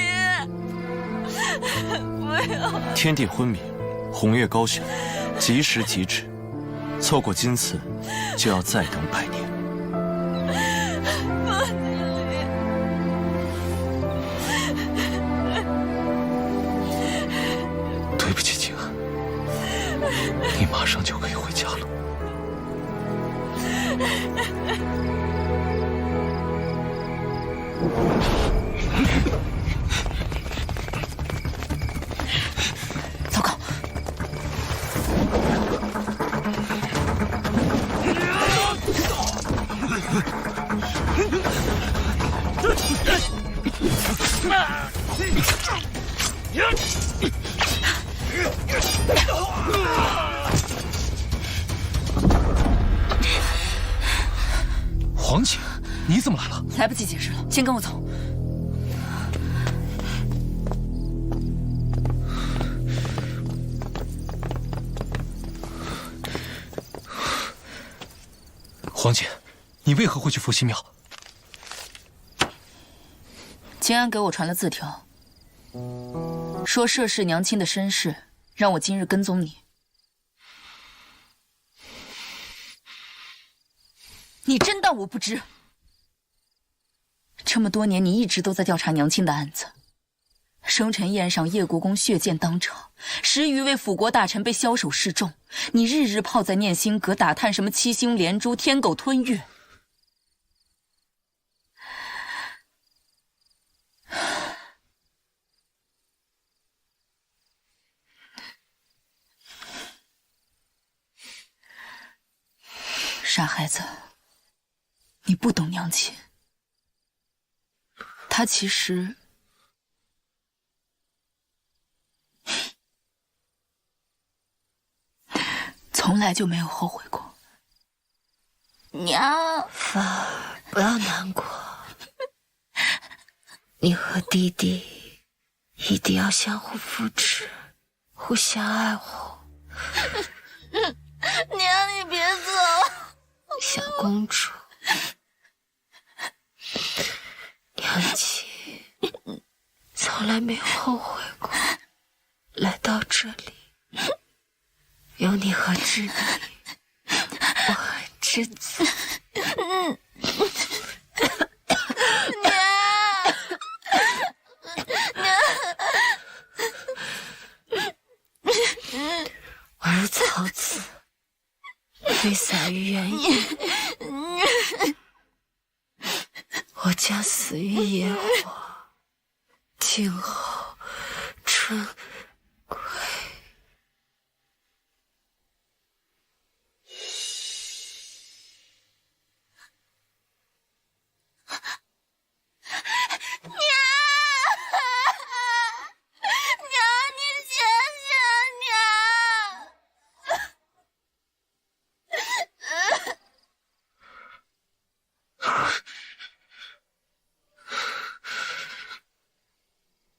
不要。天地昏明，红月高悬，及时即止，错过今次，就要再等100年。对不起，静安，你马上就可以回家了。糟糕！黄姐，你怎么来了？来不及解释了，先跟我走。黄姐，你为何会去伏羲庙？金安给我传了字条，说涉世娘亲的身世，让我今日跟踪你。你真当我不知？这么多年，你一直都在调查娘亲的案子。生辰宴上，叶国公血溅当场，10余位辅国大臣被枭首示众。你日日泡在念心阁，打探什么七星连珠、天狗吞月。傻孩子，你不懂娘亲。她其实从来就没有后悔过。娘，芳儿，不要难过。你和弟弟一定要相互扶持，互相爱护。娘，你别走。小公主，娘亲从来没有后悔过来到这里，有你和知你，我很知足。我如草籽，飞洒于原野，我将死于野火，静候春归。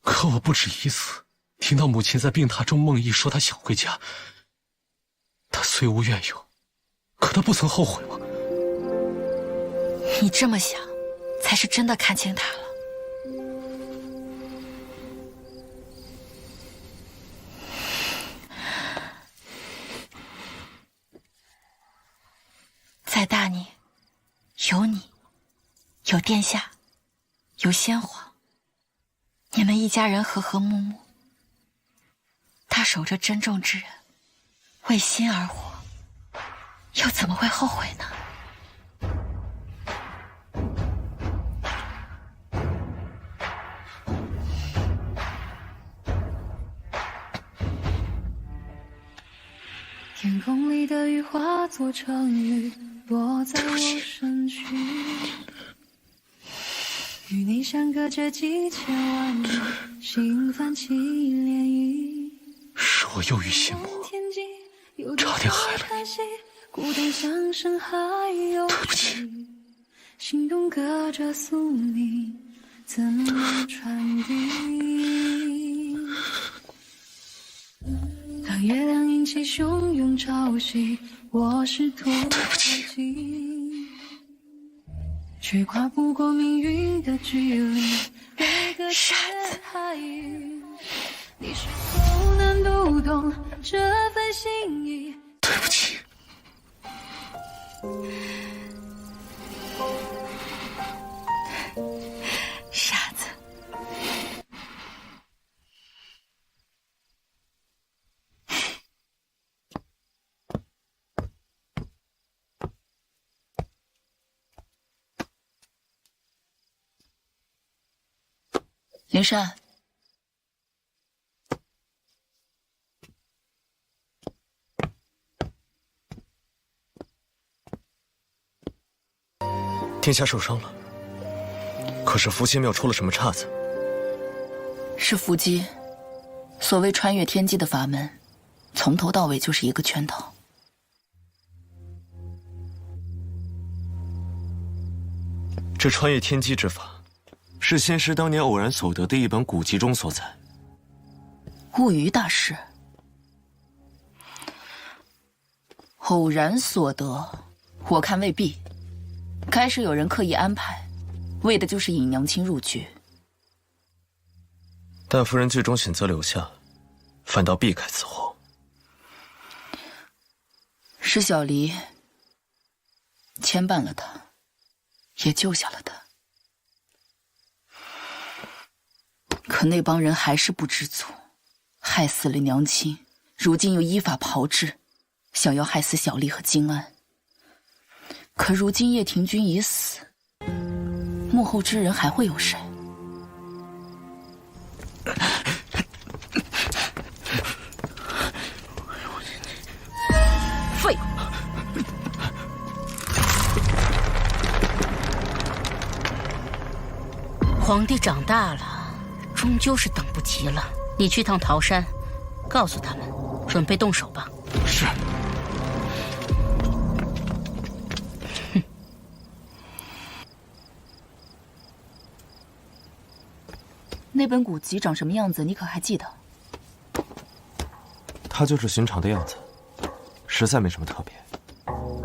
可我不止一次听到母亲在病榻中梦呓说她想回家。她虽无怨尤，可她不曾后悔吗？你这么想，才是真的看清他了。在大宁，有你，有殿下，有先皇。你们一家人和和睦睦，他守着珍重之人，为心而活，又怎么会后悔呢？天空里的雨化作成雨，落在我身躯。与你相隔着几千万里，心泛起涟漪。是我忧于心魔，差点害了你。孤单像深海有水，心动隔着宿命，怎么传递？当月亮引起汹涌潮汐，我试图靠近，却跨不过命运的距离。每个夜海域，你是否能读懂这份心意？对不起。傻子。灵珊，殿下受伤了，可是伏羲庙出了什么岔子？是伏击。所谓穿越天机的法门，从头到尾就是一个圈套。这穿越天机之法，是仙师当年偶然所得的一本古籍中所载。物语大师，偶然所得，我看未必。该是有人刻意安排，为的就是引娘亲入局。但夫人最终选择留下，反倒避开此祸。是小离牵绊了他，也救下了他。可那帮人还是不知足，害死了娘亲，如今又依法炮制，想要害死小丽和金安。可如今叶庭君已死，幕后之人还会有谁？废物！皇帝长大了，终究是等不及了。你去趟桃山，告诉他们，准备动手吧。是。那本古籍长什么样子，你可还记得？它就是寻常的样子，实在没什么特别，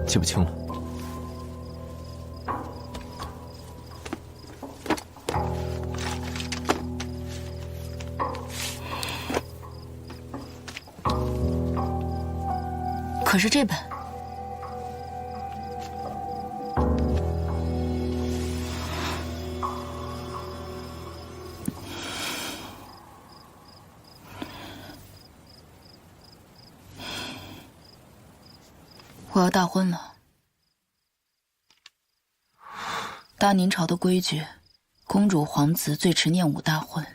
记不清了。可是这本，我要大婚了。大宁朝的规矩，公主皇子最迟念5大婚。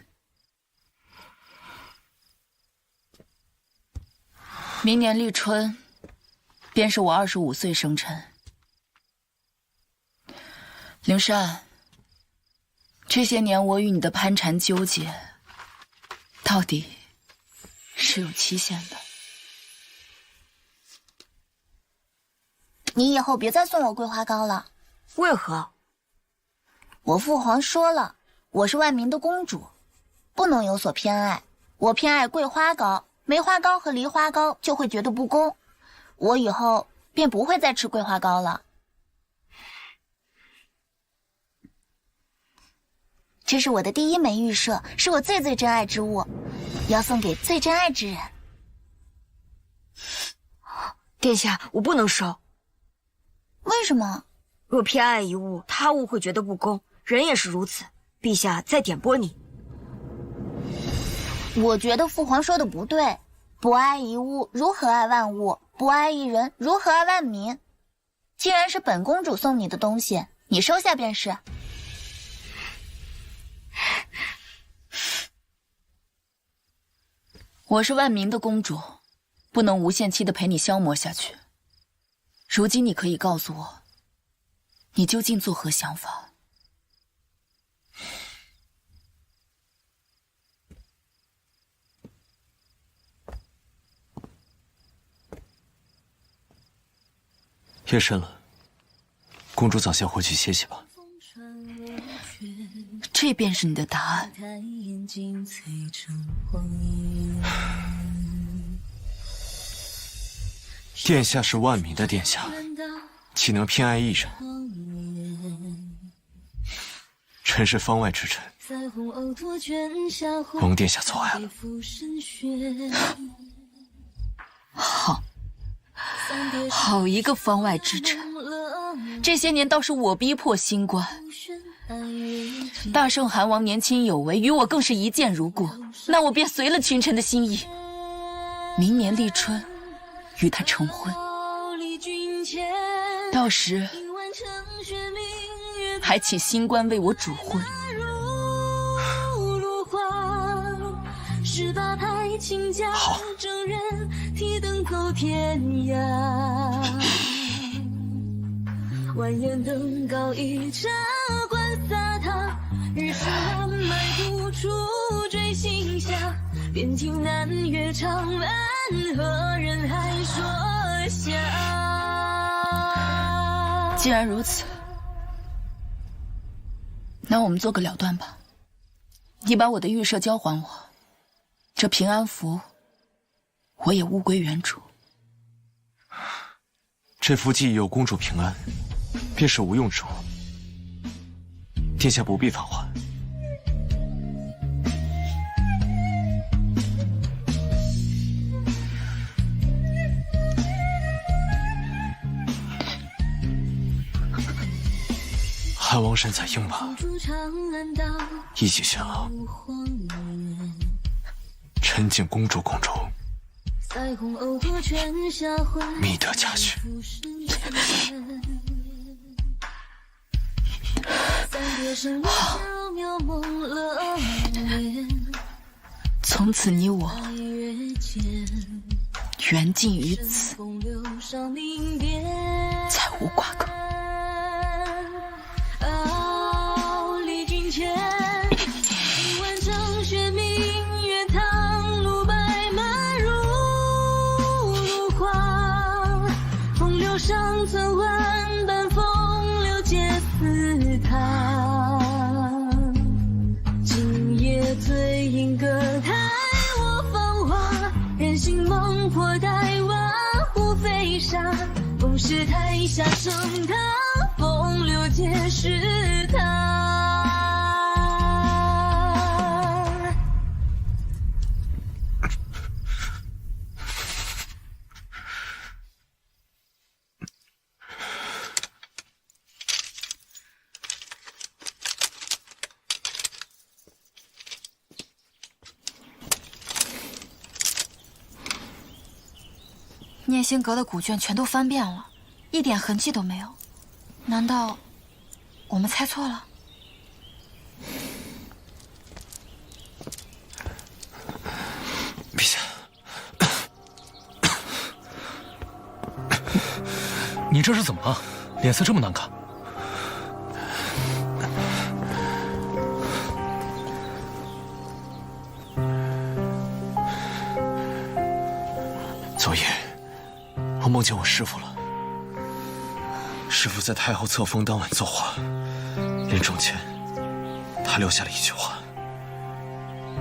明年立春，便是我25岁生辰。灵珊，这些年我与你的攀缠纠结，到底是有期限的。你以后别再送我桂花糕了。为何？我父皇说了，我是万民的公主，不能有所偏爱。我偏爱桂花糕，梅花糕和梨花糕就会觉得不公。我以后便不会再吃桂花糕了。这是我的第1枚玉笏，是我最最珍爱之物，要送给最珍爱之人。殿下，我不能收。为什么？若偏爱一物，他物会觉得不公，人也是如此。陛下再点拨你。我觉得父皇说的不对，不爱一物，如何爱万物？不爱一人，如何爱万民？既然是本公主送你的东西，你收下便是。我是万民的公主，不能无限期的陪你消磨下去。如今你可以告诉我，你究竟作何想法？夜深了，公主早些回去歇息吧。这便是你的答案？殿下是万民的殿下，岂能偏爱一人？臣是方外之臣，蒙殿下错爱了。好一个方外之臣！这些年倒是我逼迫新官。大圣韩王年轻有为，与我更是一见如故。那我便随了群臣的心意，明年立春与他成婚。到时还请新官为我主婚。好。万眼登高一茶观洒淌，日是蓝埋不出坠心下，便听南岳长安，何人还说笑？既然如此，那我们做个了断吧。你把我的玉笏交还我，这平安符我也物归原主。这符既已有公主平安，便是无用之物，殿下不必返还。汉王身采鹰马，一骑轩昂，臣敬公主宫中，觅得佳婿。好，从此你我缘尽于此，再无瓜葛。历经千手上曾万般风流皆似他。今夜醉饮歌台，我芳华，人心梦破待万物飞沙。风是台下盛唐，风流皆是他。念心阁的古卷全都翻遍了，一点痕迹都没有。难道我们猜错了？陛下，你这是怎么了？脸色这么难看。昨夜我梦见我师父了。师父在太后册封当晚作画，临终前，他留下了一句话：“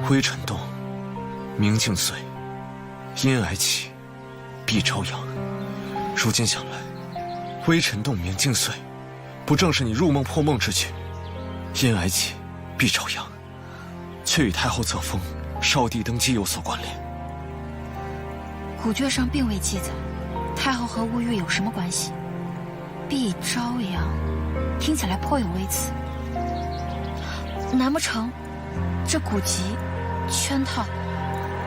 微尘动，明镜碎；因癌起，必朝阳。”如今想来，微尘动，明镜碎，不正是你入梦破梦之句？因癌起，必朝阳，却与太后册封、少帝登基有所关联。古卷上并未记载太后和乌玉有什么关系。必朝阳，听起来颇有微词。难不成这古籍圈套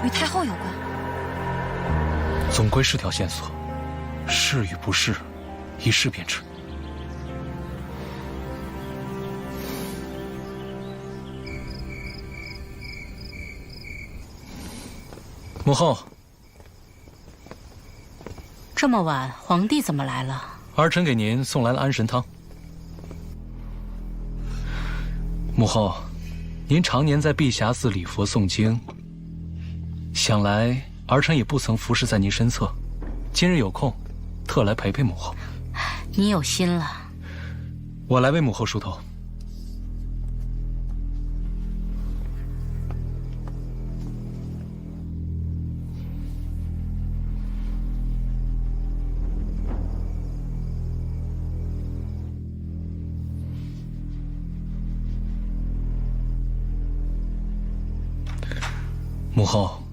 与太后有关？总归是条线索，是与不是，一试便知。母后，这么晚，皇帝怎么来了？儿臣给您送来了安神汤。母后，您常年在碧霞寺礼佛诵经，想来儿臣也不曾服侍在您身侧，今日有空，特来陪陪母后。你有心了。我来为母后梳头。母后，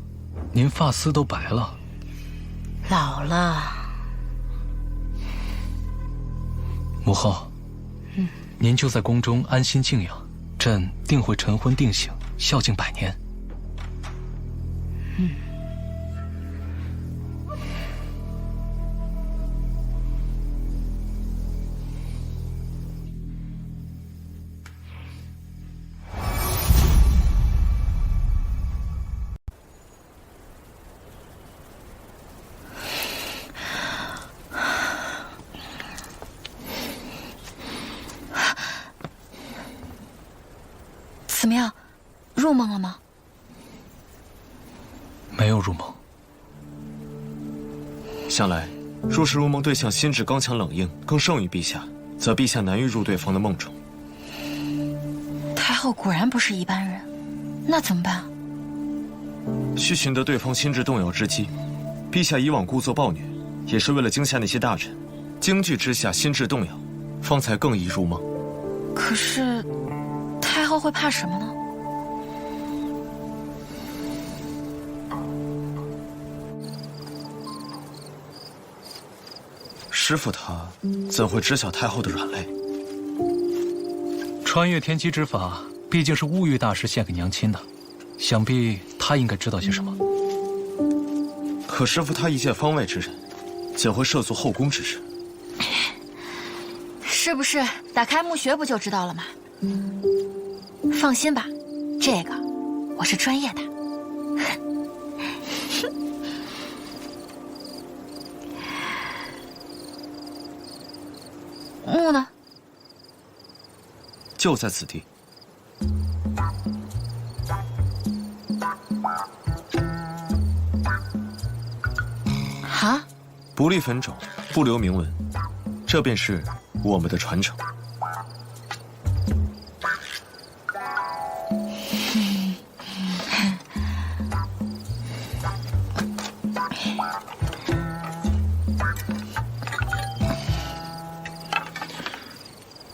您发丝都白了。老了。母后，您就在宫中安心静养，朕定会晨昏定省，孝敬百年。怎么样，入梦了吗？没有入梦。想来，若是入梦对象心智刚强冷硬，更胜于陛下，则陛下难于入对方的梦中。太后果然不是一般人，那怎么办？需寻得对方心智动摇之机。陛下以往故作暴虐，也是为了惊吓那些大臣，惊惧之下心智动摇，方才更易入梦。可是，太后会怕什么呢？师父他怎会知晓太后的软肋？穿越天机之法，毕竟是乌玉大师献给娘亲的，想必他应该知道些什么。可师父他一介方外之人，怎会涉足后宫之事？是不是打开墓穴不就知道了吗？放心吧，这个我是专业的。墓呢？就在此地。啊！不立坟冢，不留铭文，这便是我们的传承。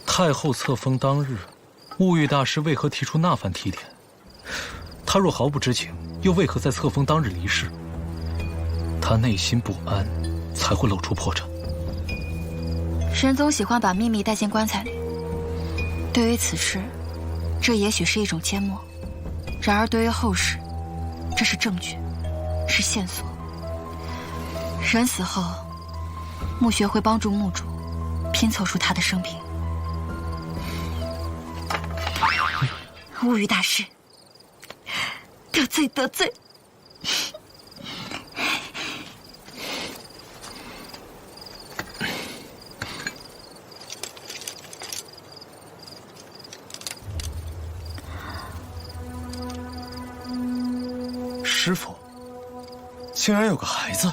太后册封当日，物欲大师为何提出那番提点？他若毫不知情，又为何在册封当日离世？他内心不安，才会露出破绽。神总喜欢把秘密带进棺材里。对于此事，这也许是一种缄默；然而对于后世，这是证据，是线索。人死后，墓穴会帮助墓主拼凑出他的生平。物欲大师，得罪得罪。师傅，竟然有个孩子！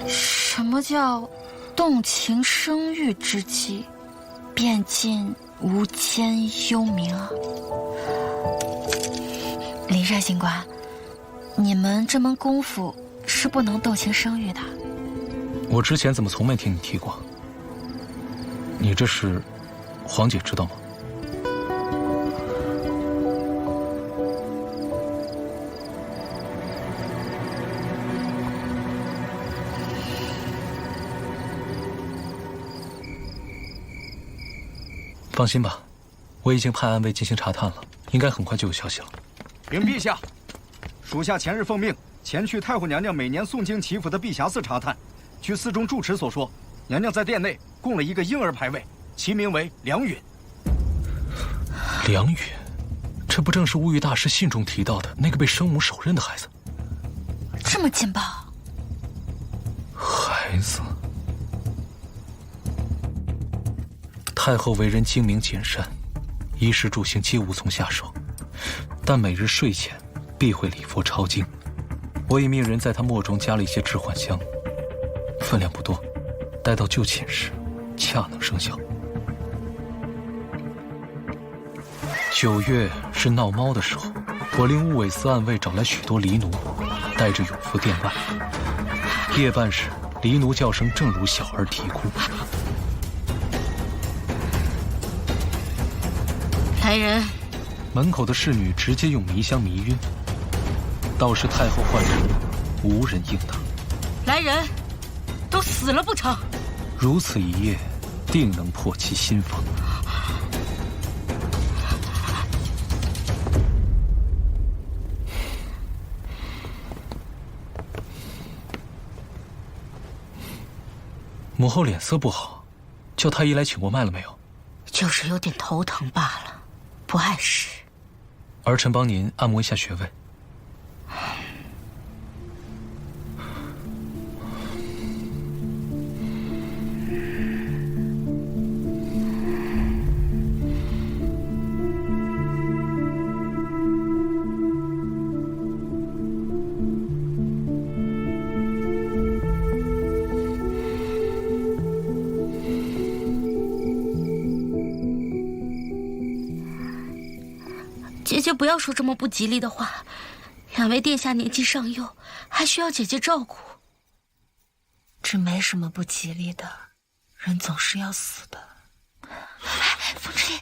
什么叫动情生育之际，便尽无间幽冥啊？灵山星官，你们这门功夫是不能动情生育的。我之前怎么从没听你提过？你这是，黄姐知道吗？放心吧，我已经派暗卫进行查探了，应该很快就有消息了。禀陛下，属下前日奉命前去太后娘娘每年诵经祈福的碧霞寺查探。据寺中住持所说，娘娘在殿内供了一个婴儿牌位，其名为梁允。梁允，这不正是物欲大师信中提到的那个被生母手刃的孩子？这么劲爆！孩子。太后为人精明谨慎，衣食住行皆无从下手，但每日睡前必会礼佛抄经。我已命人在她墨中加了一些致幻香，分量不多，待到就寝时，恰能生效。9月是闹猫的时候，我令乌尾司暗卫找来许多狸奴，带着永福殿外。夜半时，狸奴叫声正如小儿啼哭。来人！门口的侍女直接用迷香迷晕，倒是太后唤人，无人应答。来人！都死了不成？如此一夜，定能破其心防。母后脸色不好，叫太医来请过脉了没有？就是有点头疼罢了。不碍事，儿臣帮您按摩一下穴位。姐姐不要说这么不吉利的话，两位殿下年纪尚幼，还需要姐姐照顾。这没什么不吉利的，人总是要死的。风之恋，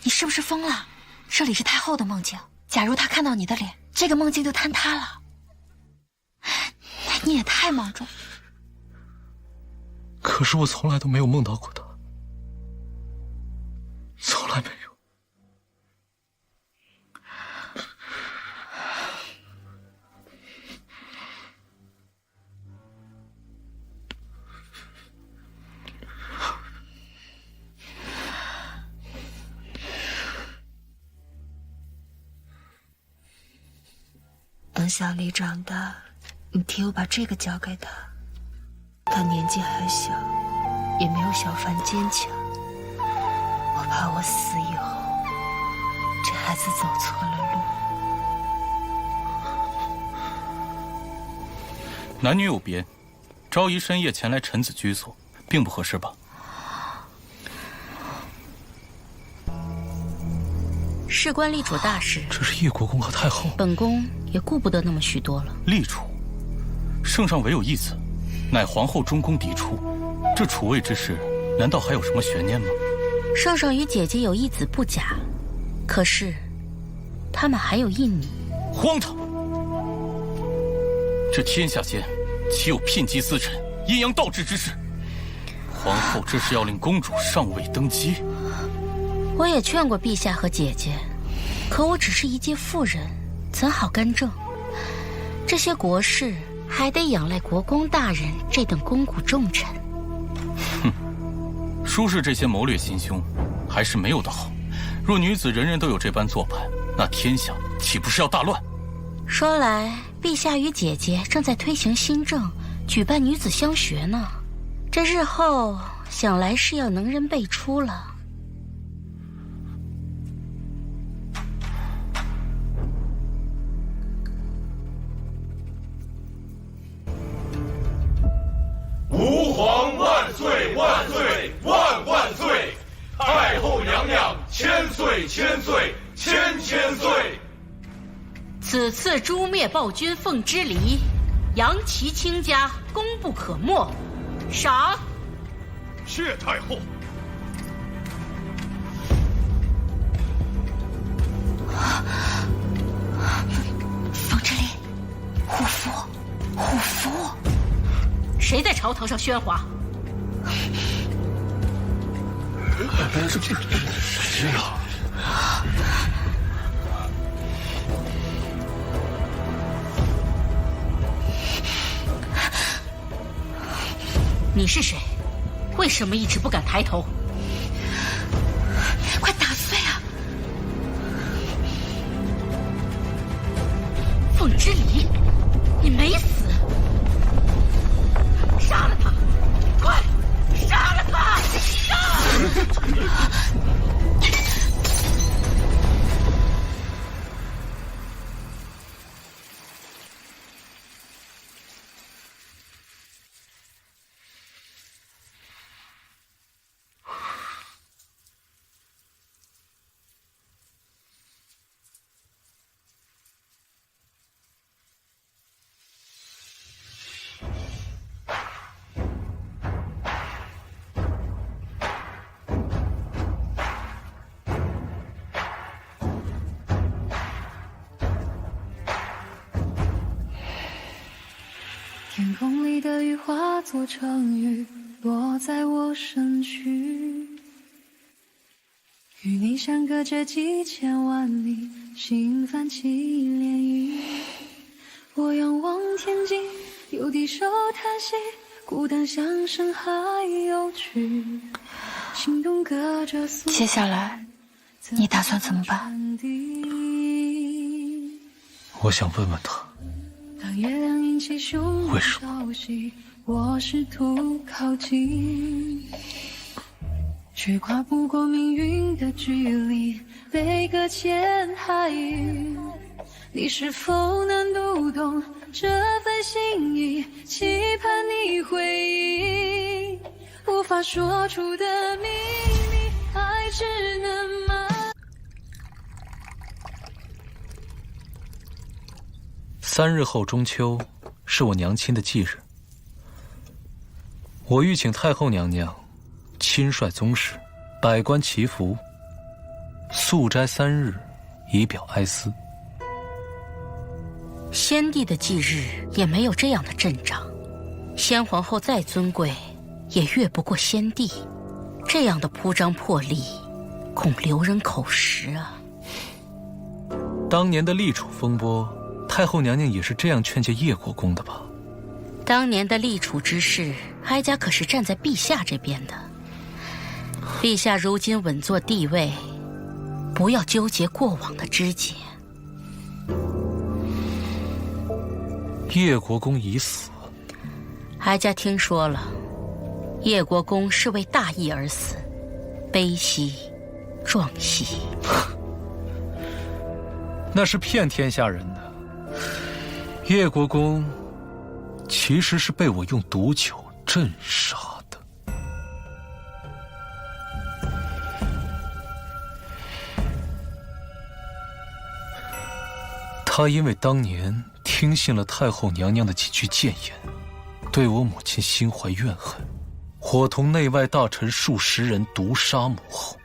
你是不是疯了？这里是太后的梦境，假如她看到你的脸，这个梦境就坍塌了。你也太莽撞。可是我从来都没有梦到过她，从来没有。等小丽长大，你替我把这个交给她。她年纪还小，也没有小凡坚强。我怕我死以后，这孩子走错了路。男女有别，昭仪深夜前来臣子居所，并不合适吧？事关立储大事，这是叶国公和太后，本宫也顾不得那么许多了。立储，圣上唯有一子，乃皇后中宫嫡出，这储位之事，难道还有什么悬念吗？圣上与姐姐有一子不假，可是他们还有一女。荒唐！这天下间岂有聘姬私臣、阴阳倒置之事？皇后这是要令公主上位登基？我也劝过陛下和姐姐，可我只是一介妇人，怎好干政？这些国事还得仰赖国公大人这等肱骨重臣。哼，舒氏这些谋略心胸，还是没有的好。若女子人人都有这般做派，那天下岂不是要大乱？说来，陛下与姐姐正在推行新政，举办女子乡学呢。这日后想来是要能人辈出了。吾皇万岁万岁万万岁！太后娘娘千岁千岁千千岁！此次诛灭暴君凤之离，扬其倾家，功不可没。赏。谢太后。凤之离，护肤，护肤。谁在朝堂上喧哗？谁呀？你是谁？为什么一直不敢抬头？快打碎啊！凤之离，你没死！杀了他！快，杀了他！杀！天空里的雨化作成雨，落在我身躯。与你相隔着几千万里，心泛起涟漪。我仰望天际，又低首叹息，孤单向深海游去。心动隔着苏。接下来，你打算怎么办？我想问问他。当月亮引起汹涌潮汐，我试图靠近，却跨不过命运的距离，被搁浅海域。你是否能读懂这份心意？期盼你回应，无法说出的秘密，爱只能瞒。3日后中秋，是我娘亲的忌日。我欲请太后娘娘亲率宗室，百官祈福，素斋3日，以表哀思。先帝的忌日也没有这样的阵仗，先皇后再尊贵，也越不过先帝。这样的铺张破例，恐留人口实啊。当年的立储风波，太后娘娘也是这样劝诫叶国公的吧？当年的立储之事，哀家可是站在陛下这边的。陛下如今稳坐帝位，不要纠结过往的枝节。叶国公已死，哀家听说了，叶国公是为大义而死，悲兮，壮兮。那是骗天下人的。叶国公其实是被我用毒酒镇杀的。他因为当年听信了太后娘娘的几句谏言，对我母亲心怀怨恨，伙同内外大臣数十人毒杀母后。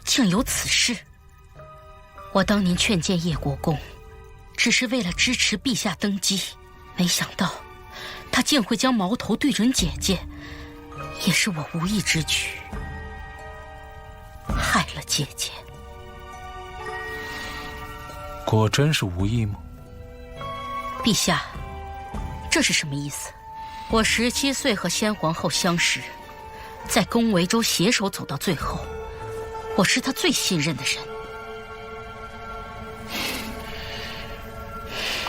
竟有此事！我当年劝谏叶国公，只是为了支持陛下登基，没想到他竟会将矛头对准姐姐，也是我无意之举，害了姐姐。果真是无意吗？陛下，这是什么意思？我17岁和先皇后相识，在宫闱州携手走到最后，我是他最信任的人。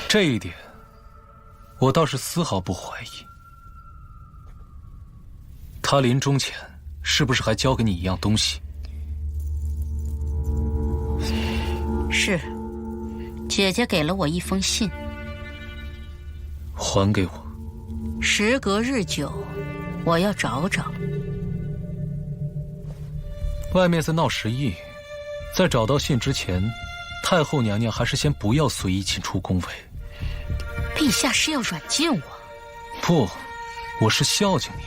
这一点，我倒是丝毫不怀疑。他临终前是不是还交给你一样东西？是，姐姐给了我一封信。还给我。时隔日久，我要找找。外面在闹时议，在找到信之前，太后娘娘还是先不要随意进出宫闱。陛下是要软禁我？不，我是孝敬您。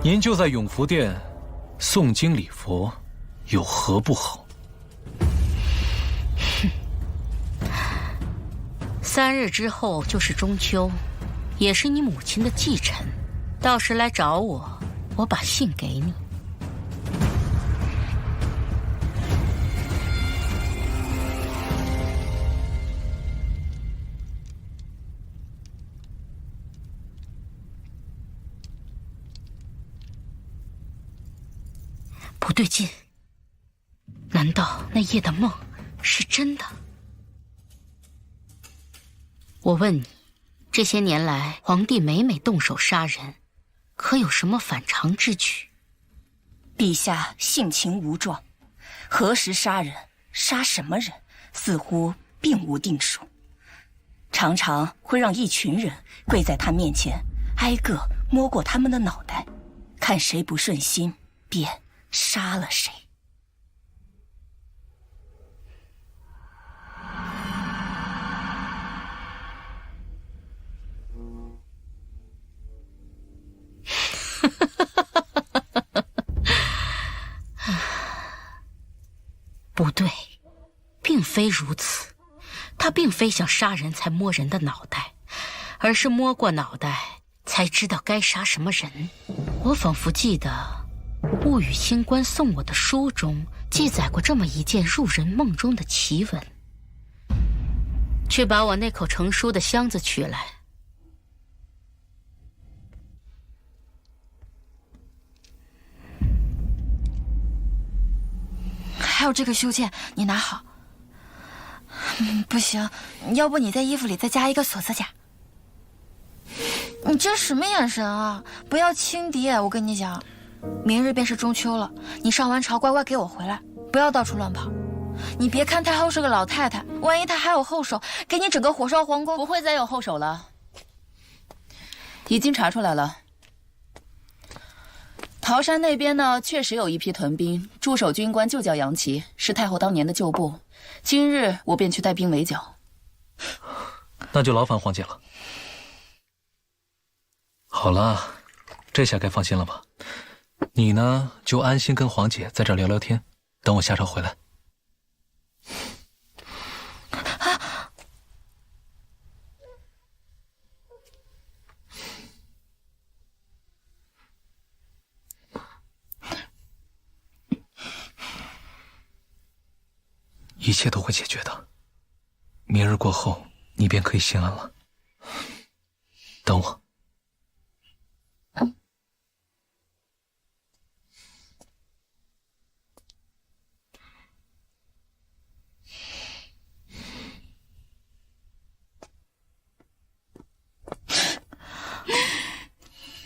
您就在永福殿诵经礼佛，有何不好？3日之后就是中秋，也是你母亲的忌辰，到时来找我，我把信给你。不对劲，难道那夜的梦是真的？我问你，这些年来皇帝每每动手杀人，可有什么反常之举？陛下性情无状，何时杀人，杀什么人，似乎并无定数，常常会让一群人跪在他面前，挨个摸过他们的脑袋，看谁不顺心，便杀了谁。不对，并非如此。他并非想杀人才摸人的脑袋，而是摸过脑袋才知道该杀什么人。我仿佛记得雾雨星官送我的书中记载过这么一件入人梦中的奇闻。去把我那口盛书的箱子取来。还有这个袖剑，你拿好。不行，要不你在衣服里再加一个锁子甲。你这什么眼神啊？不要轻敌！我跟你讲，明日便是中秋了，你上完朝乖乖给我回来，不要到处乱跑。你别看太后是个老太太，万一她还有后手，给你整个火烧皇宫。不会再有后手了，已经查出来了。桃山那边呢，确实有一批屯兵，驻守军官就叫杨琦，是太后当年的旧部。今日我便去带兵围剿。那就劳烦皇姐了。好了，这下该放心了吧？你呢，就安心跟皇姐在这聊聊天，等我下朝回来。一切都会解决的，明日过后，你便可以心安了。等我。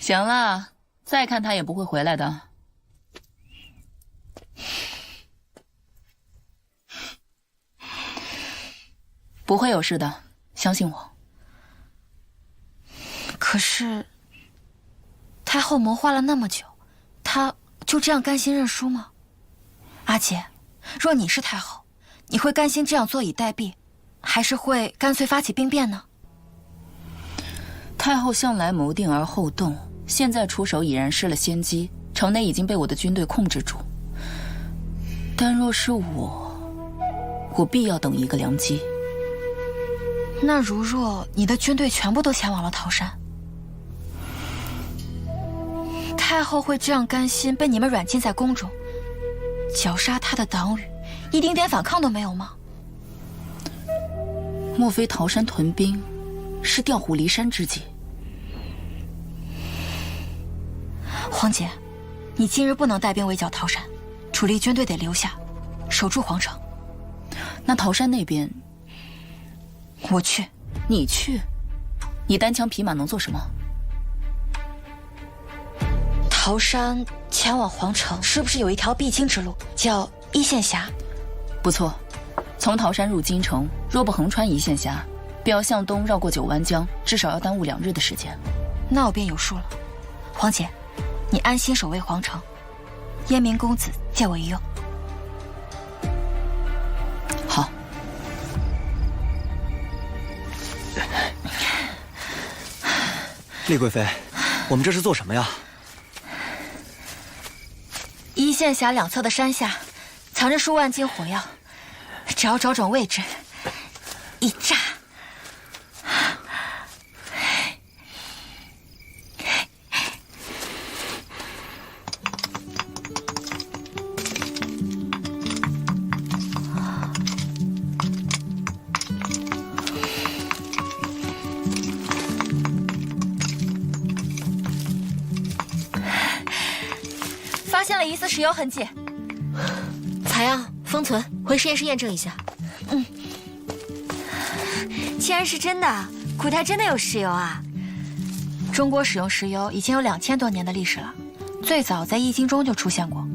行了，再看他也不会回来的。不会有事的，相信我。可是，太后谋划了那么久，她就这样甘心认输吗？阿姐，若你是太后，你会甘心这样坐以待毙，还是会干脆发起兵变呢？太后向来谋定而后动，现在出手已然失了先机，城内已经被我的军队控制住。但若是我必要等一个良机。那如若你的军队全部都前往了桃山，太后会这样甘心被你们软禁在宫中，绞杀她的党羽，一丁点反抗都没有吗？莫非桃山屯兵是调虎离山之计？皇姐，你今日不能带兵围剿桃山，主力军队得留下，守住皇城。那桃山那边，我去。你去？你单枪匹马能做什么？桃山前往皇城，是不是有一条必经之路，叫一线峡？不错，从桃山入京城，若不横穿一线峡，便要向东绕过九湾江，至少要耽误2日的时间。那我便有数了。皇姐，你安心守卫皇城，燕明公子借我一用。好。丽贵妃，我们这是做什么呀？一线峡两侧的山下，藏着数万斤火药，只要找准位置，一炸。发现了疑似石油痕迹，采样封存，回实验室验证一下。竟然是真的，古代真的有石油啊！中国使用石油已经有2000多年的历史了，最早在《易经》中就出现过。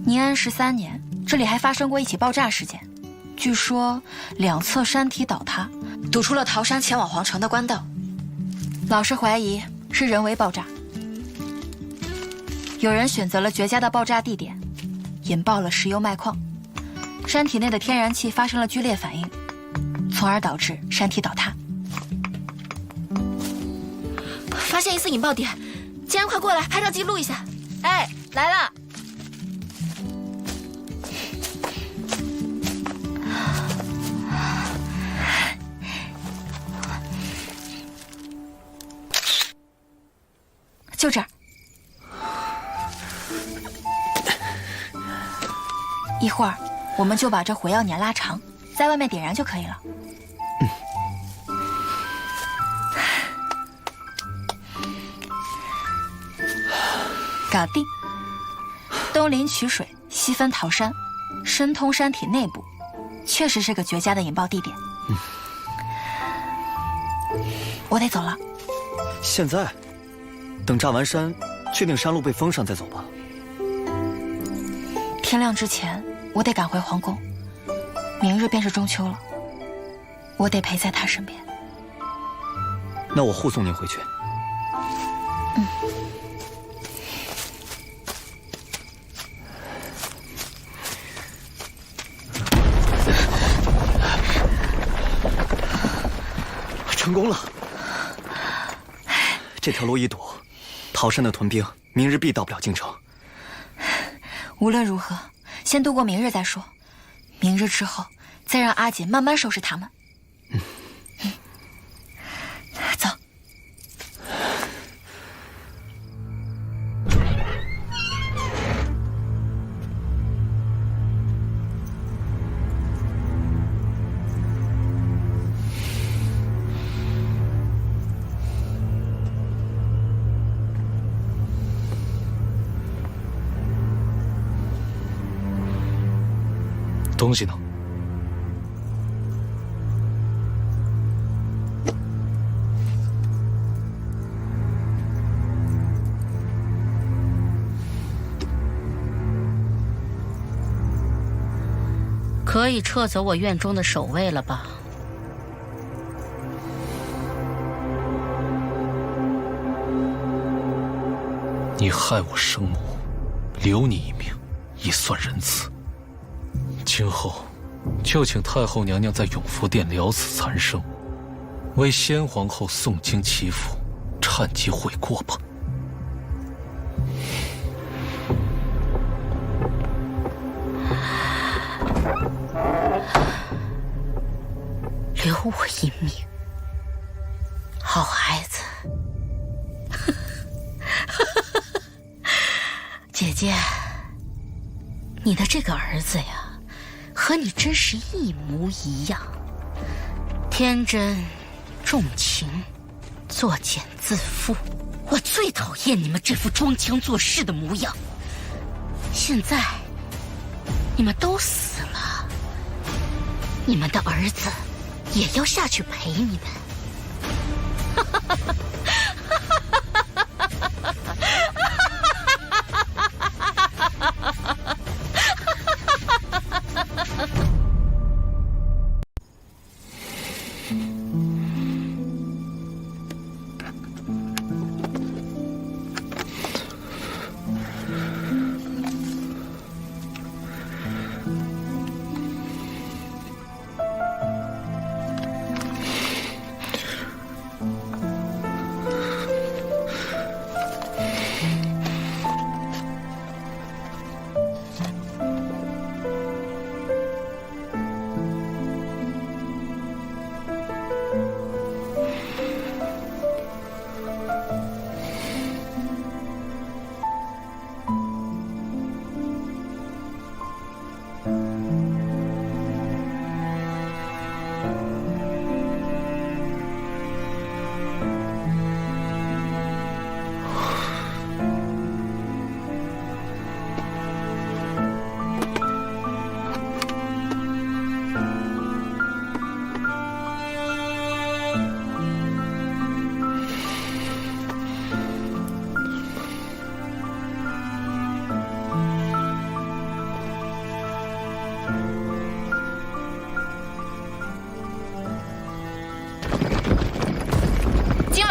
宁安13年，这里还发生过一起爆炸事件，据说两侧山体倒塌，堵出了桃山前往皇城的官道。老师怀疑是人为爆炸。有人选择了绝佳的爆炸地点，引爆了石油脉矿，山体内的天然气发生了剧烈反应，从而导致山体倒塌。发现疑似引爆点，竟然快过来拍照记录一下！哎，来了！就这儿。一会儿，我们就把这火药捻拉长，在外面点燃就可以了。搞定。东临曲水，西分桃山，深通山体内部，确实是个绝佳的引爆地点。我得走了。现在？等炸完山，确定山路被封上再走吧。天亮之前，我得赶回皇宫。明日便是中秋了，我得陪在他身边。那我护送您回去。成功了！这条路一堵，桃山的屯兵明日必到不了京城。无论如何，先度过明日再说。明日之后，再让阿姐慢慢收拾他们。走。东西呢？可以撤走我院中的守卫了吧？你害我生母，留你一命，已算仁慈。今后，就请太后娘娘在永福殿了此残生，为先皇后诵经祈福，忏疾悔过吧。留我一命，好孩子。姐姐，你的这个儿子呀，和你真是一模一样，天真、重情、作茧自缚。我最讨厌你们这副装腔作势的模样。现在，你们都死了，你们的儿子也要下去陪你们。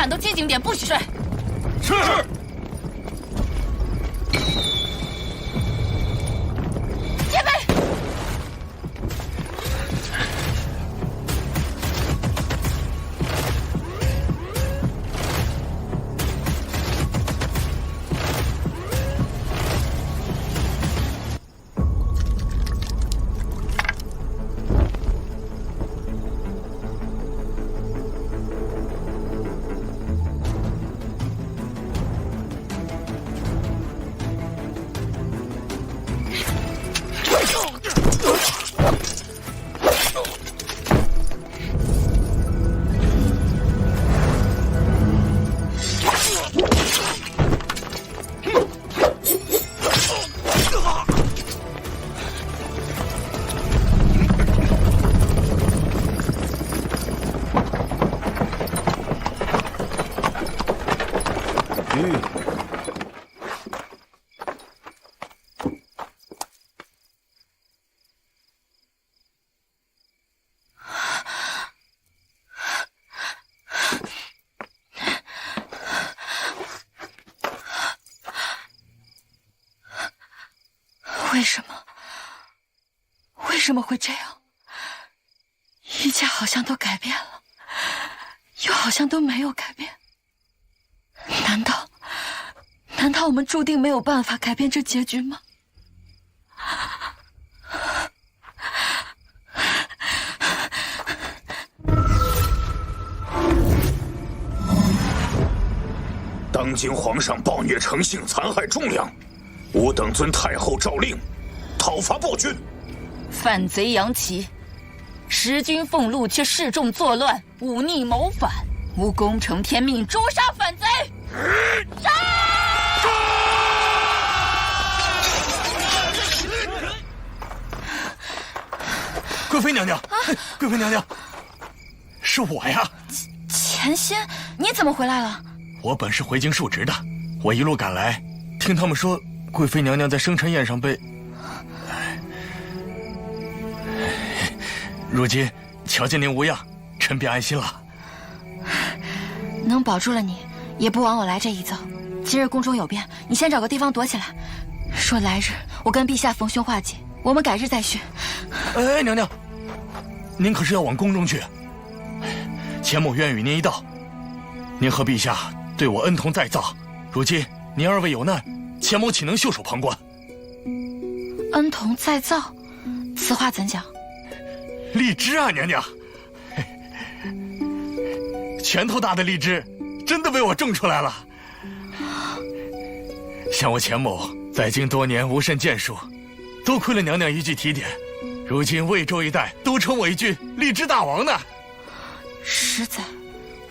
都接景点，不许睡。是。戒备。为什么会这样？一切好像都改变了，又好像都没有改变。难道我们注定没有办法改变这结局吗？当今皇上暴虐成性，残害忠良，吾等遵太后诏令，讨伐暴君。反贼杨琦，时君俸禄却示众作乱，忤逆谋反，吾功承天命，诛杀反贼。杀！贵妃娘娘，贵妃娘娘，是我呀。钱心，你怎么回来了？我本是回京述职的，我一路赶来，听他们说贵妃娘娘在生辰宴上被……如今瞧见您无恙，臣便安心了。能保住了你，也不枉我来这一遭。今日宫中有变，你先找个地方躲起来。说来日我跟陛下逢凶化吉，我们改日再续。哎，娘娘，您可是要往宫中去？钱某愿与您一道。您和陛下对我恩同再造，如今您二位有难，钱某岂能袖手旁观？恩同再造，此话怎讲？荔枝啊，娘娘，拳头大的荔枝，真的被我种出来了。像我钱某在京多年无甚建树，多亏了娘娘一句提点，如今魏州一带都称我一句荔枝大王呢。实在，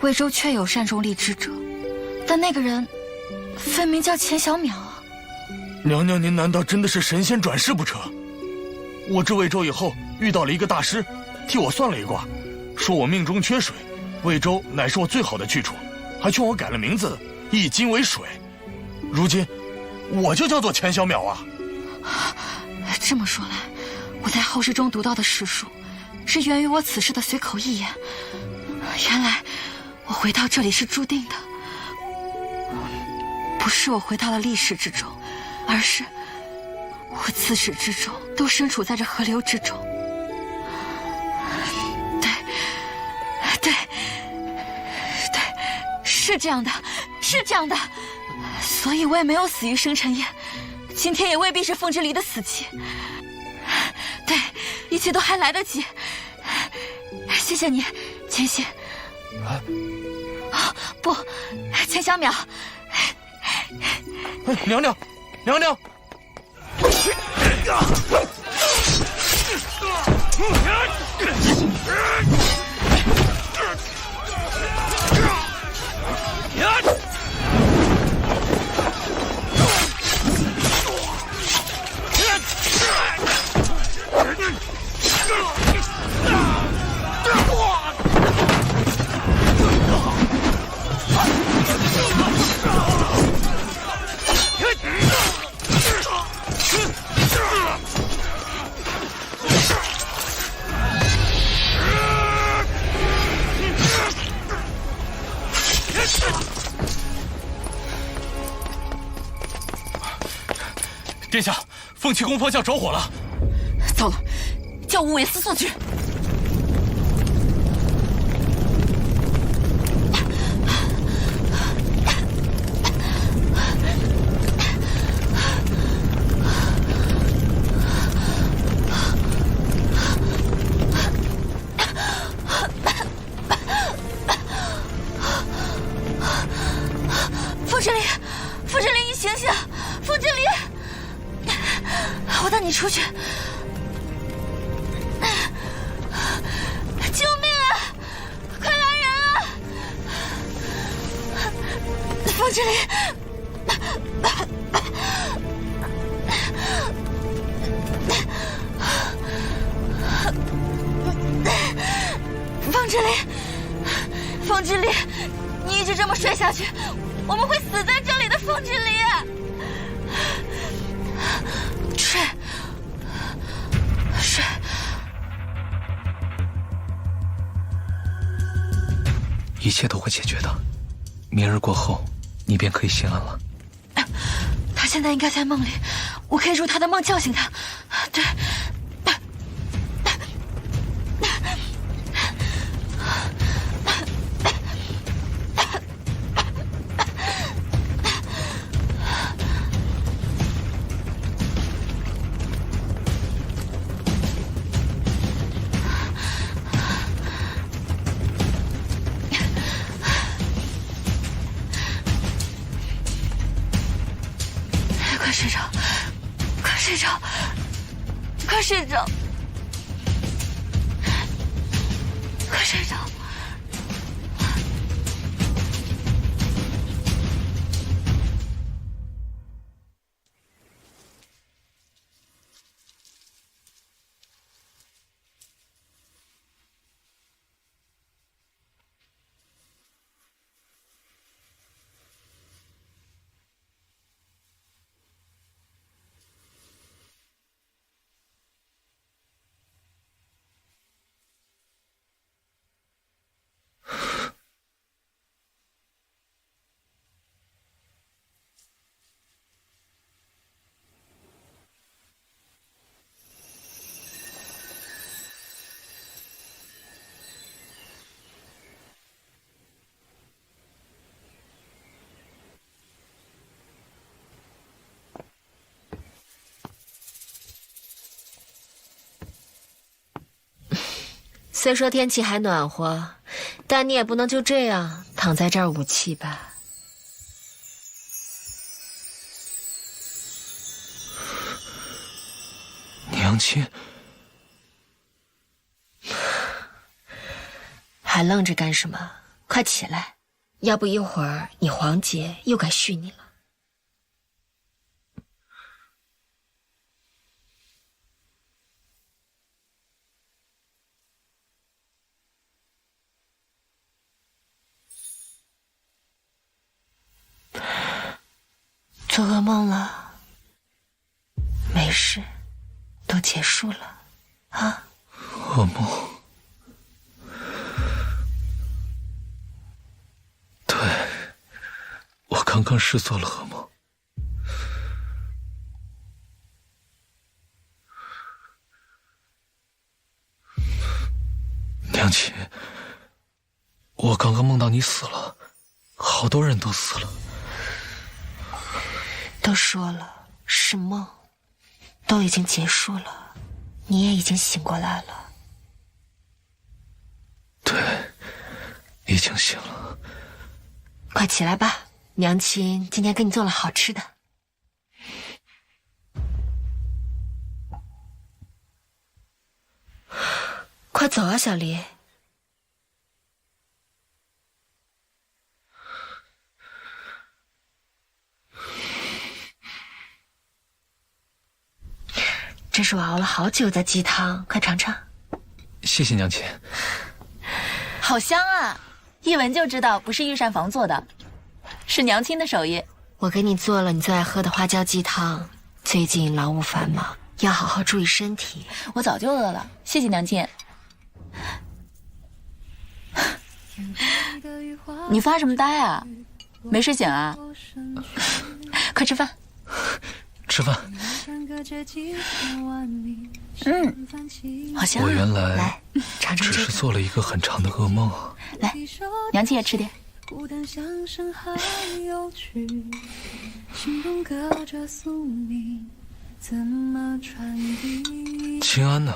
魏州确有善种荔枝者，但那个人分明叫钱小淼啊。娘娘，您难道真的是神仙转世不成？我至魏州以后遇到了一个大师，替我算了一卦，说我命中缺水，魏州乃是我最好的去处，还劝我改了名字，一金为水。如今我就叫做钱小淼啊。这么说来，我在后世中读到的史书，是源于我此事的随口一言。原来我回到这里是注定的，不是我回到了历史之中，而是我自始至终都身处在这河流之中。对，是这样的，是这样的。所以我也没有死于生辰宴，今天也未必是凤之离的死期。对，一切都还来得及。谢谢你，钱仙。不，钱小淼。娘娘，娘娘。殿下，凤栖宫方向着火了。糟了，叫五尾司速去。凤之离，凤之离，你醒醒！凤之离。我带你出去！救命啊！快来人啊！凤之离，凤之离，凤之离，你一直这么睡下去，我们会死在这里的，凤之离。睡，一切都会解决的。明日过后，你便可以心安了。他现在应该在梦里，我可以入他的梦叫醒他。对。快睡着，快睡着，快睡着，快睡着。虽说天气还暖和，但你也不能就这样躺在这儿捂气吧。娘亲，还愣着干什么？快起来，要不一会儿你皇姐又该训你了。做噩梦了？没事，都结束了，啊？噩梦。对，我刚刚是做了噩梦。娘亲，我刚刚梦到你死了，好多人都死了。都说了是梦，都已经结束了，你也已经醒过来了。对，已经醒了。快起来吧，娘亲今天给你做了好吃的。快走啊，小黎。这是我熬了好久的鸡汤，快尝尝。谢谢娘亲。好香啊，一闻就知道不是御膳房做的，是娘亲的手艺。我给你做了你最爱喝的花椒鸡汤。最近劳务繁忙，要好好注意身体。我早就饿了，谢谢娘亲。你发什么呆啊？没睡醒啊？快吃饭。吃饭。好香。我原来来尝尝只是做了一个很长的噩梦。来，娘亲也吃点。清安呢？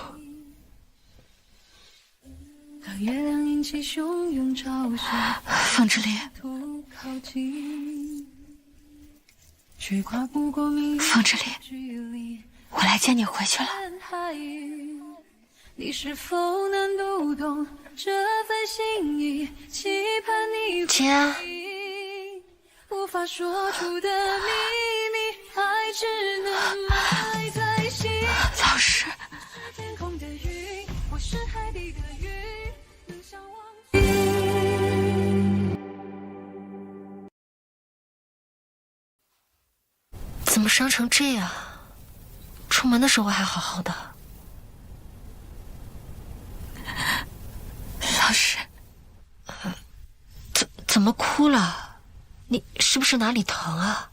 凤之烈，凤之烈，我来接你回去了。你是否能读懂这份心意？期盼你清安，无法说出的秘密，爱只能埋在心。老师，天空的云，我是海底的鱼，能相忘。怎么伤成这样？出门的时候还好好的。老师，怎么哭了？你是不是哪里疼啊？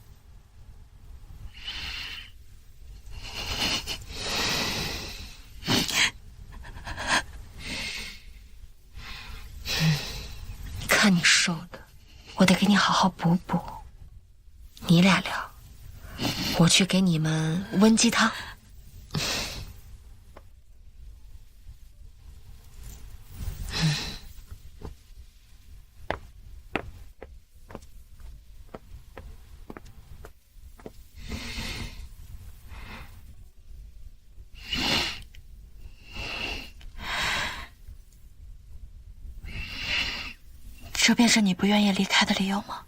看你瘦的，我得给你好好补补。你俩聊，我去给你们温鸡汤。这便是你不愿意离开的理由吗？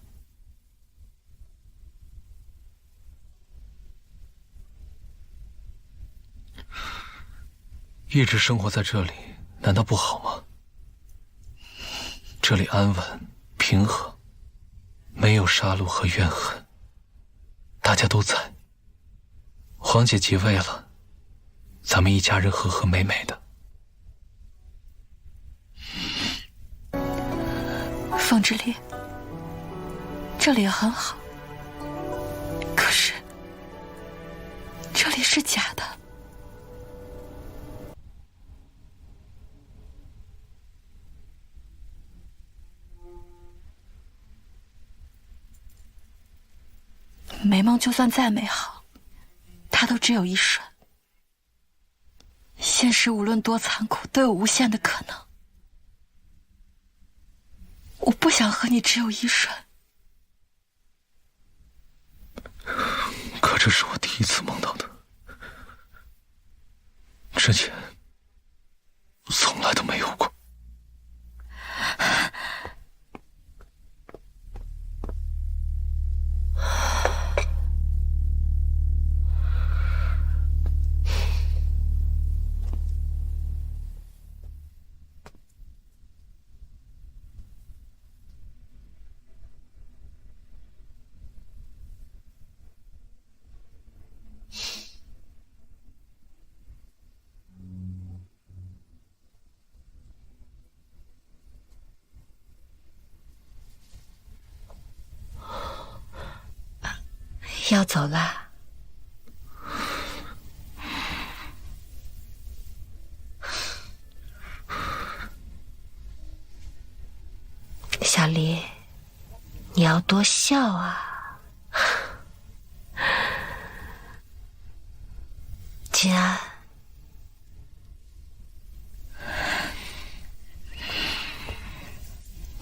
一直生活在这里，难道不好吗？这里安稳、平和，没有杀戮和怨恨，大家都在。皇姐即位了，咱们一家人和和美美的。凤之烈，这里很好，可是这里是假的。美梦就算再美好，它都只有一瞬。现实无论多残酷，都有无限的可能。我不想和你只有一瞬。可这是我第一次梦到的，之前从来都没有过。要走了。小离，你要多笑啊！金安，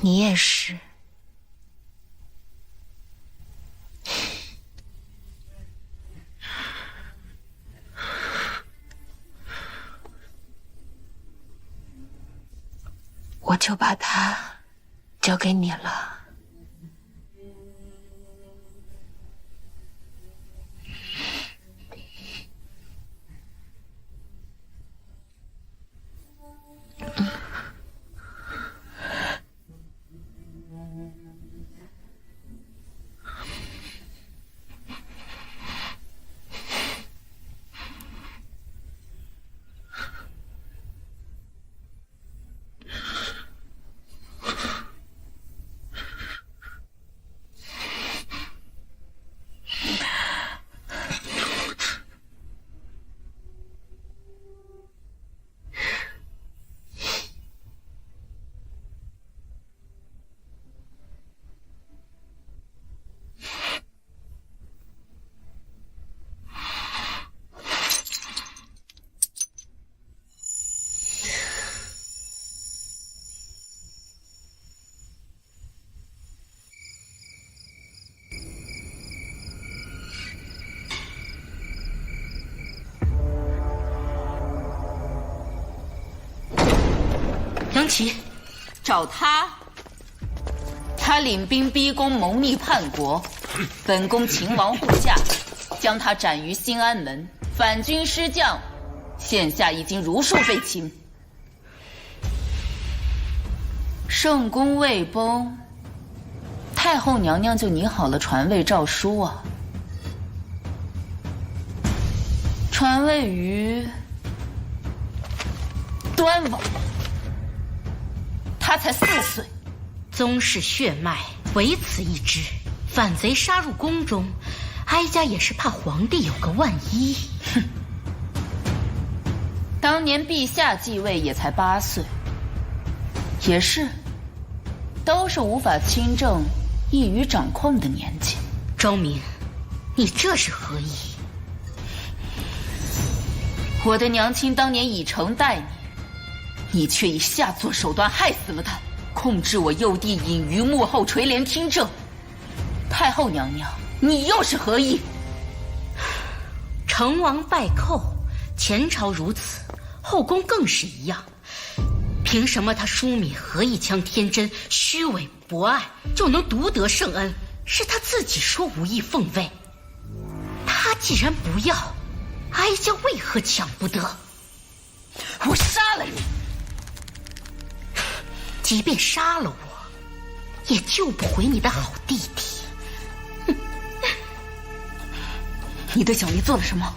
你也是。我就把它交给你了。杨琪，找他。他领兵逼宫，谋逆叛国，本宫秦王护驾，将他斩于兴安门。反军失将，现下已经如数被擒。圣宫未崩，太后娘娘就拟好了传位诏书啊，传位于端王。他才4岁，宗室血脉唯此一支，反贼杀入宫中，哀家也是怕皇帝有个万一。哼，当年陛下继位也才8岁，也是，都是无法亲政、易于掌控的年纪。昭明，你这是何意？我的娘亲当年以诚待你。你却以下作手段害死了他，控制我幼弟隐于幕后垂帘听政。太后娘娘，你又是何意？成王败寇，前朝如此，后宫更是一样。凭什么他淑敏和一腔天真、虚伪博爱，就能独得圣恩？是他自己说无意奉位，他既然不要，哀家为何抢不得？我杀了你！即便杀了我，也救不回你的好弟弟。你对小离做了什么？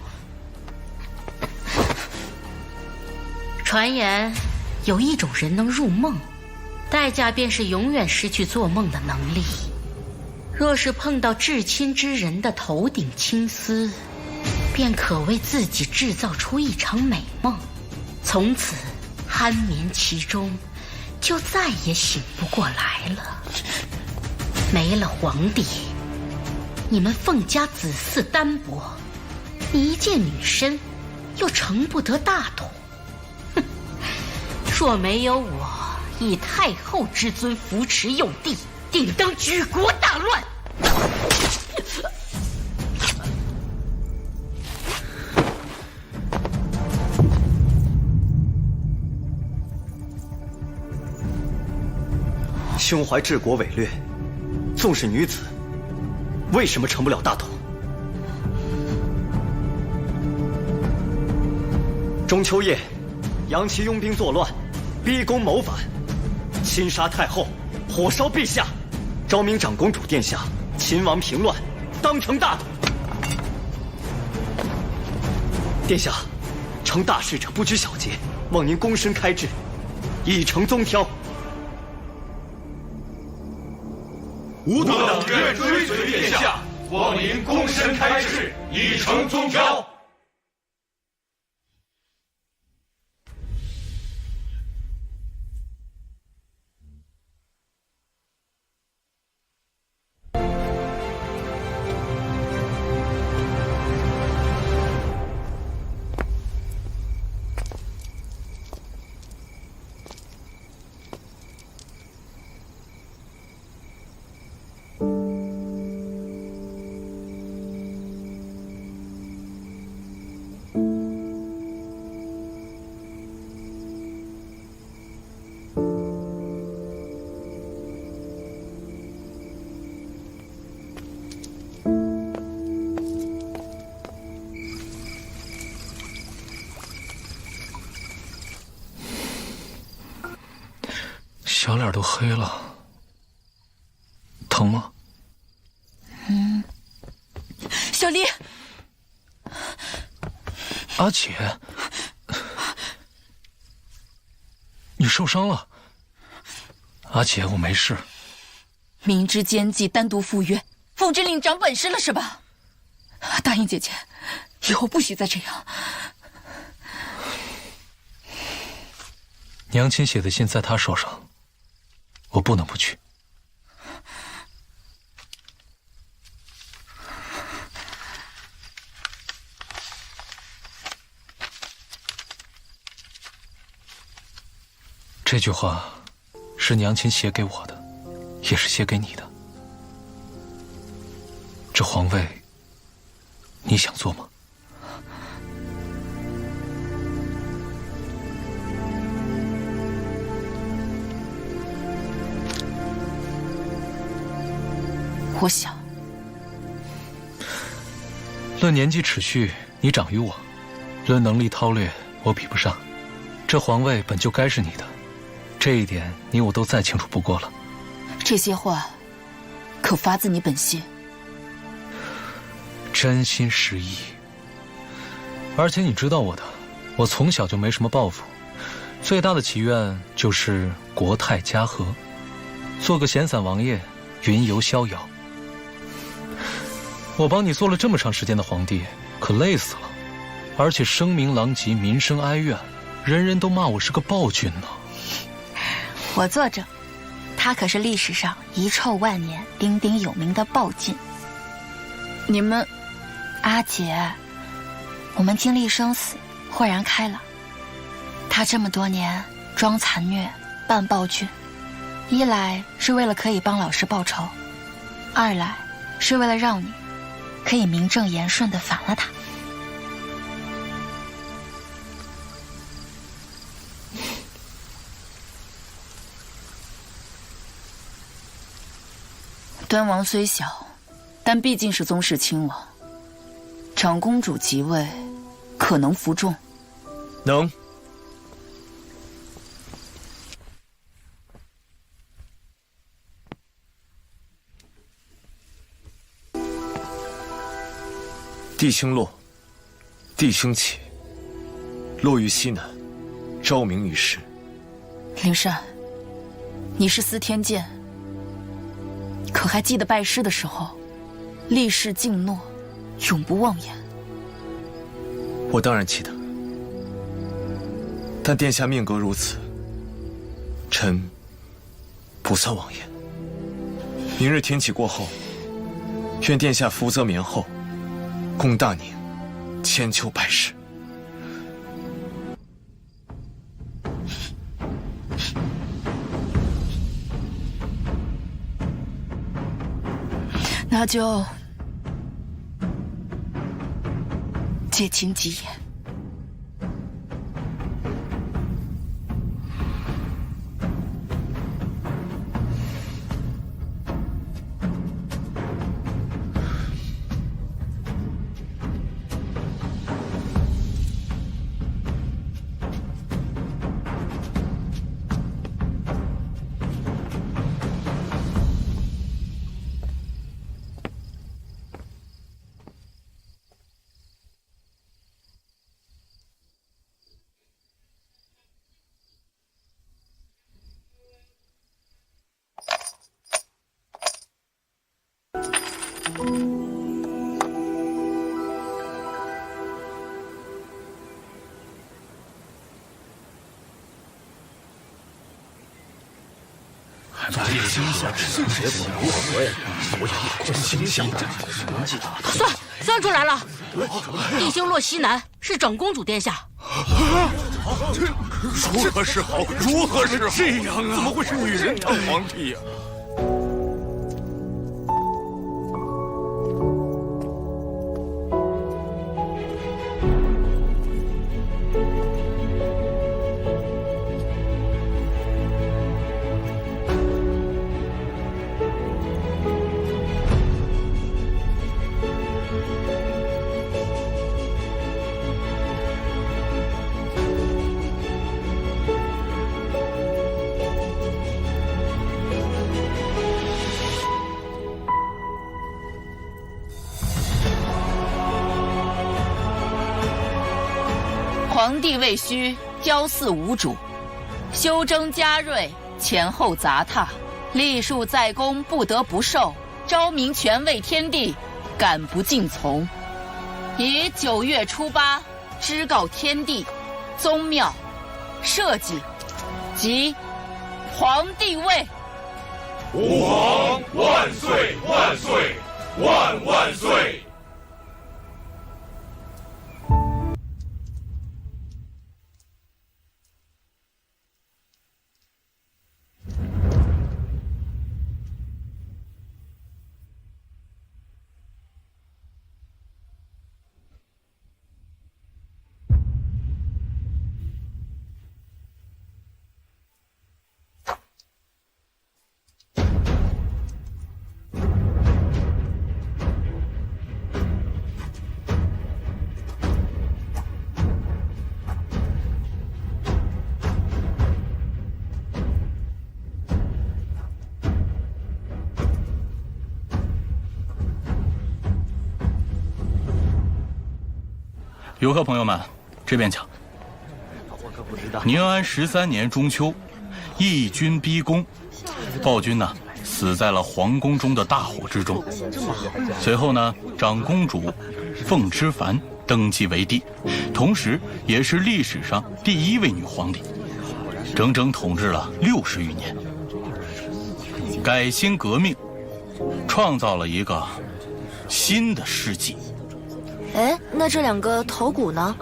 传言有一种人能入梦，代价便是永远失去做梦的能力。若是碰到至亲之人的头顶青丝，便可为自己制造出一场美梦，从此酣眠其中，就再也醒不过来了。没了皇帝，你们凤家子嗣单薄，你一介女身，又成不得大统。哼，若没有我，以太后之尊扶持幼帝，定当举国大乱。胸怀治国伟略，纵是女子，为什么成不了大统？中秋夜，杨齐拥兵作乱，逼宫谋反，亲杀太后，火烧陛下，昭明长公主殿下秦王平乱，当成大统。殿下，成大事者不拘小节，望您躬身开治，以成宗挑。吾等愿追随殿下，望您躬身开治，以成宗挑。小脸都黑了，疼吗？小丽，阿姐，你受伤了。阿姐，我没事。明知奸计，单独赴约，凤之令长本事了是吧？答应姐姐，以后不许再这样。娘亲写的信在她手上，我不能不去。这句话是娘亲写给我的，也是写给你的。这皇位，你想做吗？我想。论年纪齿序，你长于我；论能力韬略，我比不上。这皇位本就该是你的，这一点你我都再清楚不过了。这些话，可发自你本心？真心实意。而且你知道我的，我从小就没什么抱负，最大的祈愿就是国泰家和，做个闲散王爷，云游逍遥。我帮你做了这么长时间的皇帝，可累死了，而且声名狼藉，民生哀怨，人人都骂我是个暴君呢。我作证，他可是历史上遗臭万年、鼎鼎有名的暴君。你们，阿姐，我们经历生死，豁然开朗。他这么多年装残虐、扮暴君，一来是为了可以帮老师报仇，二来是为了让你可以名正言顺地反了他。端王虽小，但毕竟是宗室亲王。长公主即位，可能服众？能。地星落，地星起，落于西南，昭明于世。灵善，你是司天监，可还记得拜师的时候，立誓敬诺，永不妄言？我当然记得，但殿下命格如此，臣不算妄言。明日天启过后，愿殿下福泽绵厚，供大宁千秋百世。那就借亲吉言。算出来了，地星落西南，是长公主殿下。如何是好？如何是好？这样啊，怎么会是女人当皇帝呀？皇帝位虚，雕祀无主，修征加锐，前后杂沓，历数在公，不得不受。昭明权位天地，敢不尽从。以9月初8知告天地、宗庙、社稷及皇帝位。吾皇万岁万岁万万岁！游客朋友们，这边请。宁安13年中秋，义军逼宫，暴君呢死在了皇宫中的大火之中。随后呢，长公主凤芝凡登基为帝，同时也是历史上第1位女皇帝，整整统治了60余年。改新革命，创造了一个新的世纪。哎，那这2个头骨呢？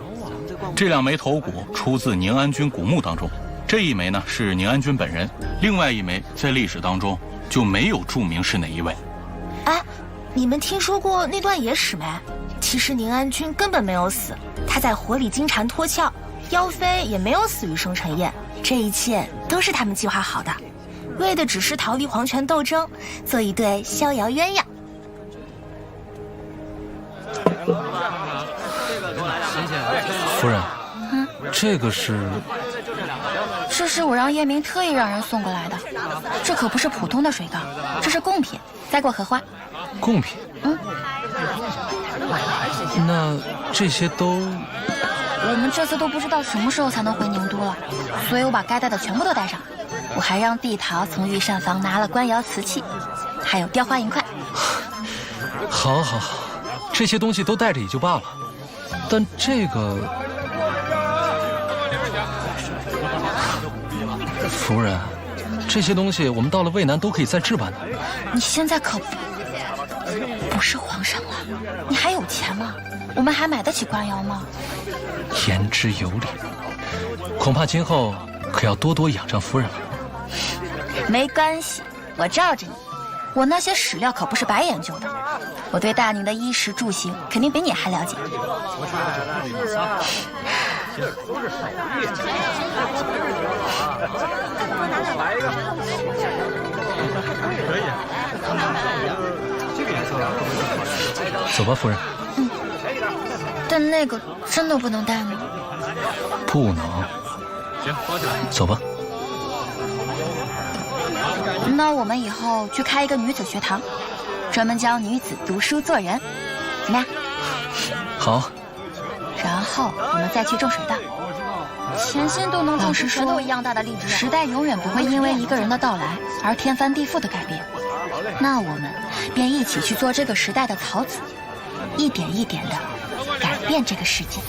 这2枚头骨出自宁安君古墓当中，这一枚呢是宁安君本人，另外一枚在历史当中就没有注明是哪一位。哎，你们听说过那段野史没？其实宁安君根本没有死，他在火里金蝉脱壳，妖妃也没有死于生辰宴，这一切都是他们计划好的，为的只是逃离皇权斗争，做一对逍遥鸳鸯。夫人，这个是……这是我让叶明特意让人送过来的，这可不是普通的水缸，这是贡品，栽过荷花。贡品？那这些都……我们这次都不知道什么时候才能回宁都了，所以我把该带的全部都带上。我还让碧桃从御膳房拿了官窑瓷器，还有雕花银块。好，这些东西都带着也就罢了，但这个……夫人，这些东西我们到了渭南都可以再置办的。你现在可不是皇上了，你还有钱吗？我们还买得起官窑吗？言之有理，恐怕今后可要多多仰仗夫人了。没关系，我罩着你，我那些史料可不是白研究的，我对大宁的衣食住行肯定比你还了解。是啊，都是手艺。来一个，可以。这个颜色走吧，夫人。但那个真的不能带吗？不能。行，包起来。走吧。那我们以后去开一个女子学堂，专门教女子读书做人，怎么样？好。然后我们再去种水稻，前线都能种出石头一样大的荔枝。时代永远不会因为一个人的到来而天翻地覆的改变，那我们便一起去做这个时代的草籽，一点一点的改变这个世界。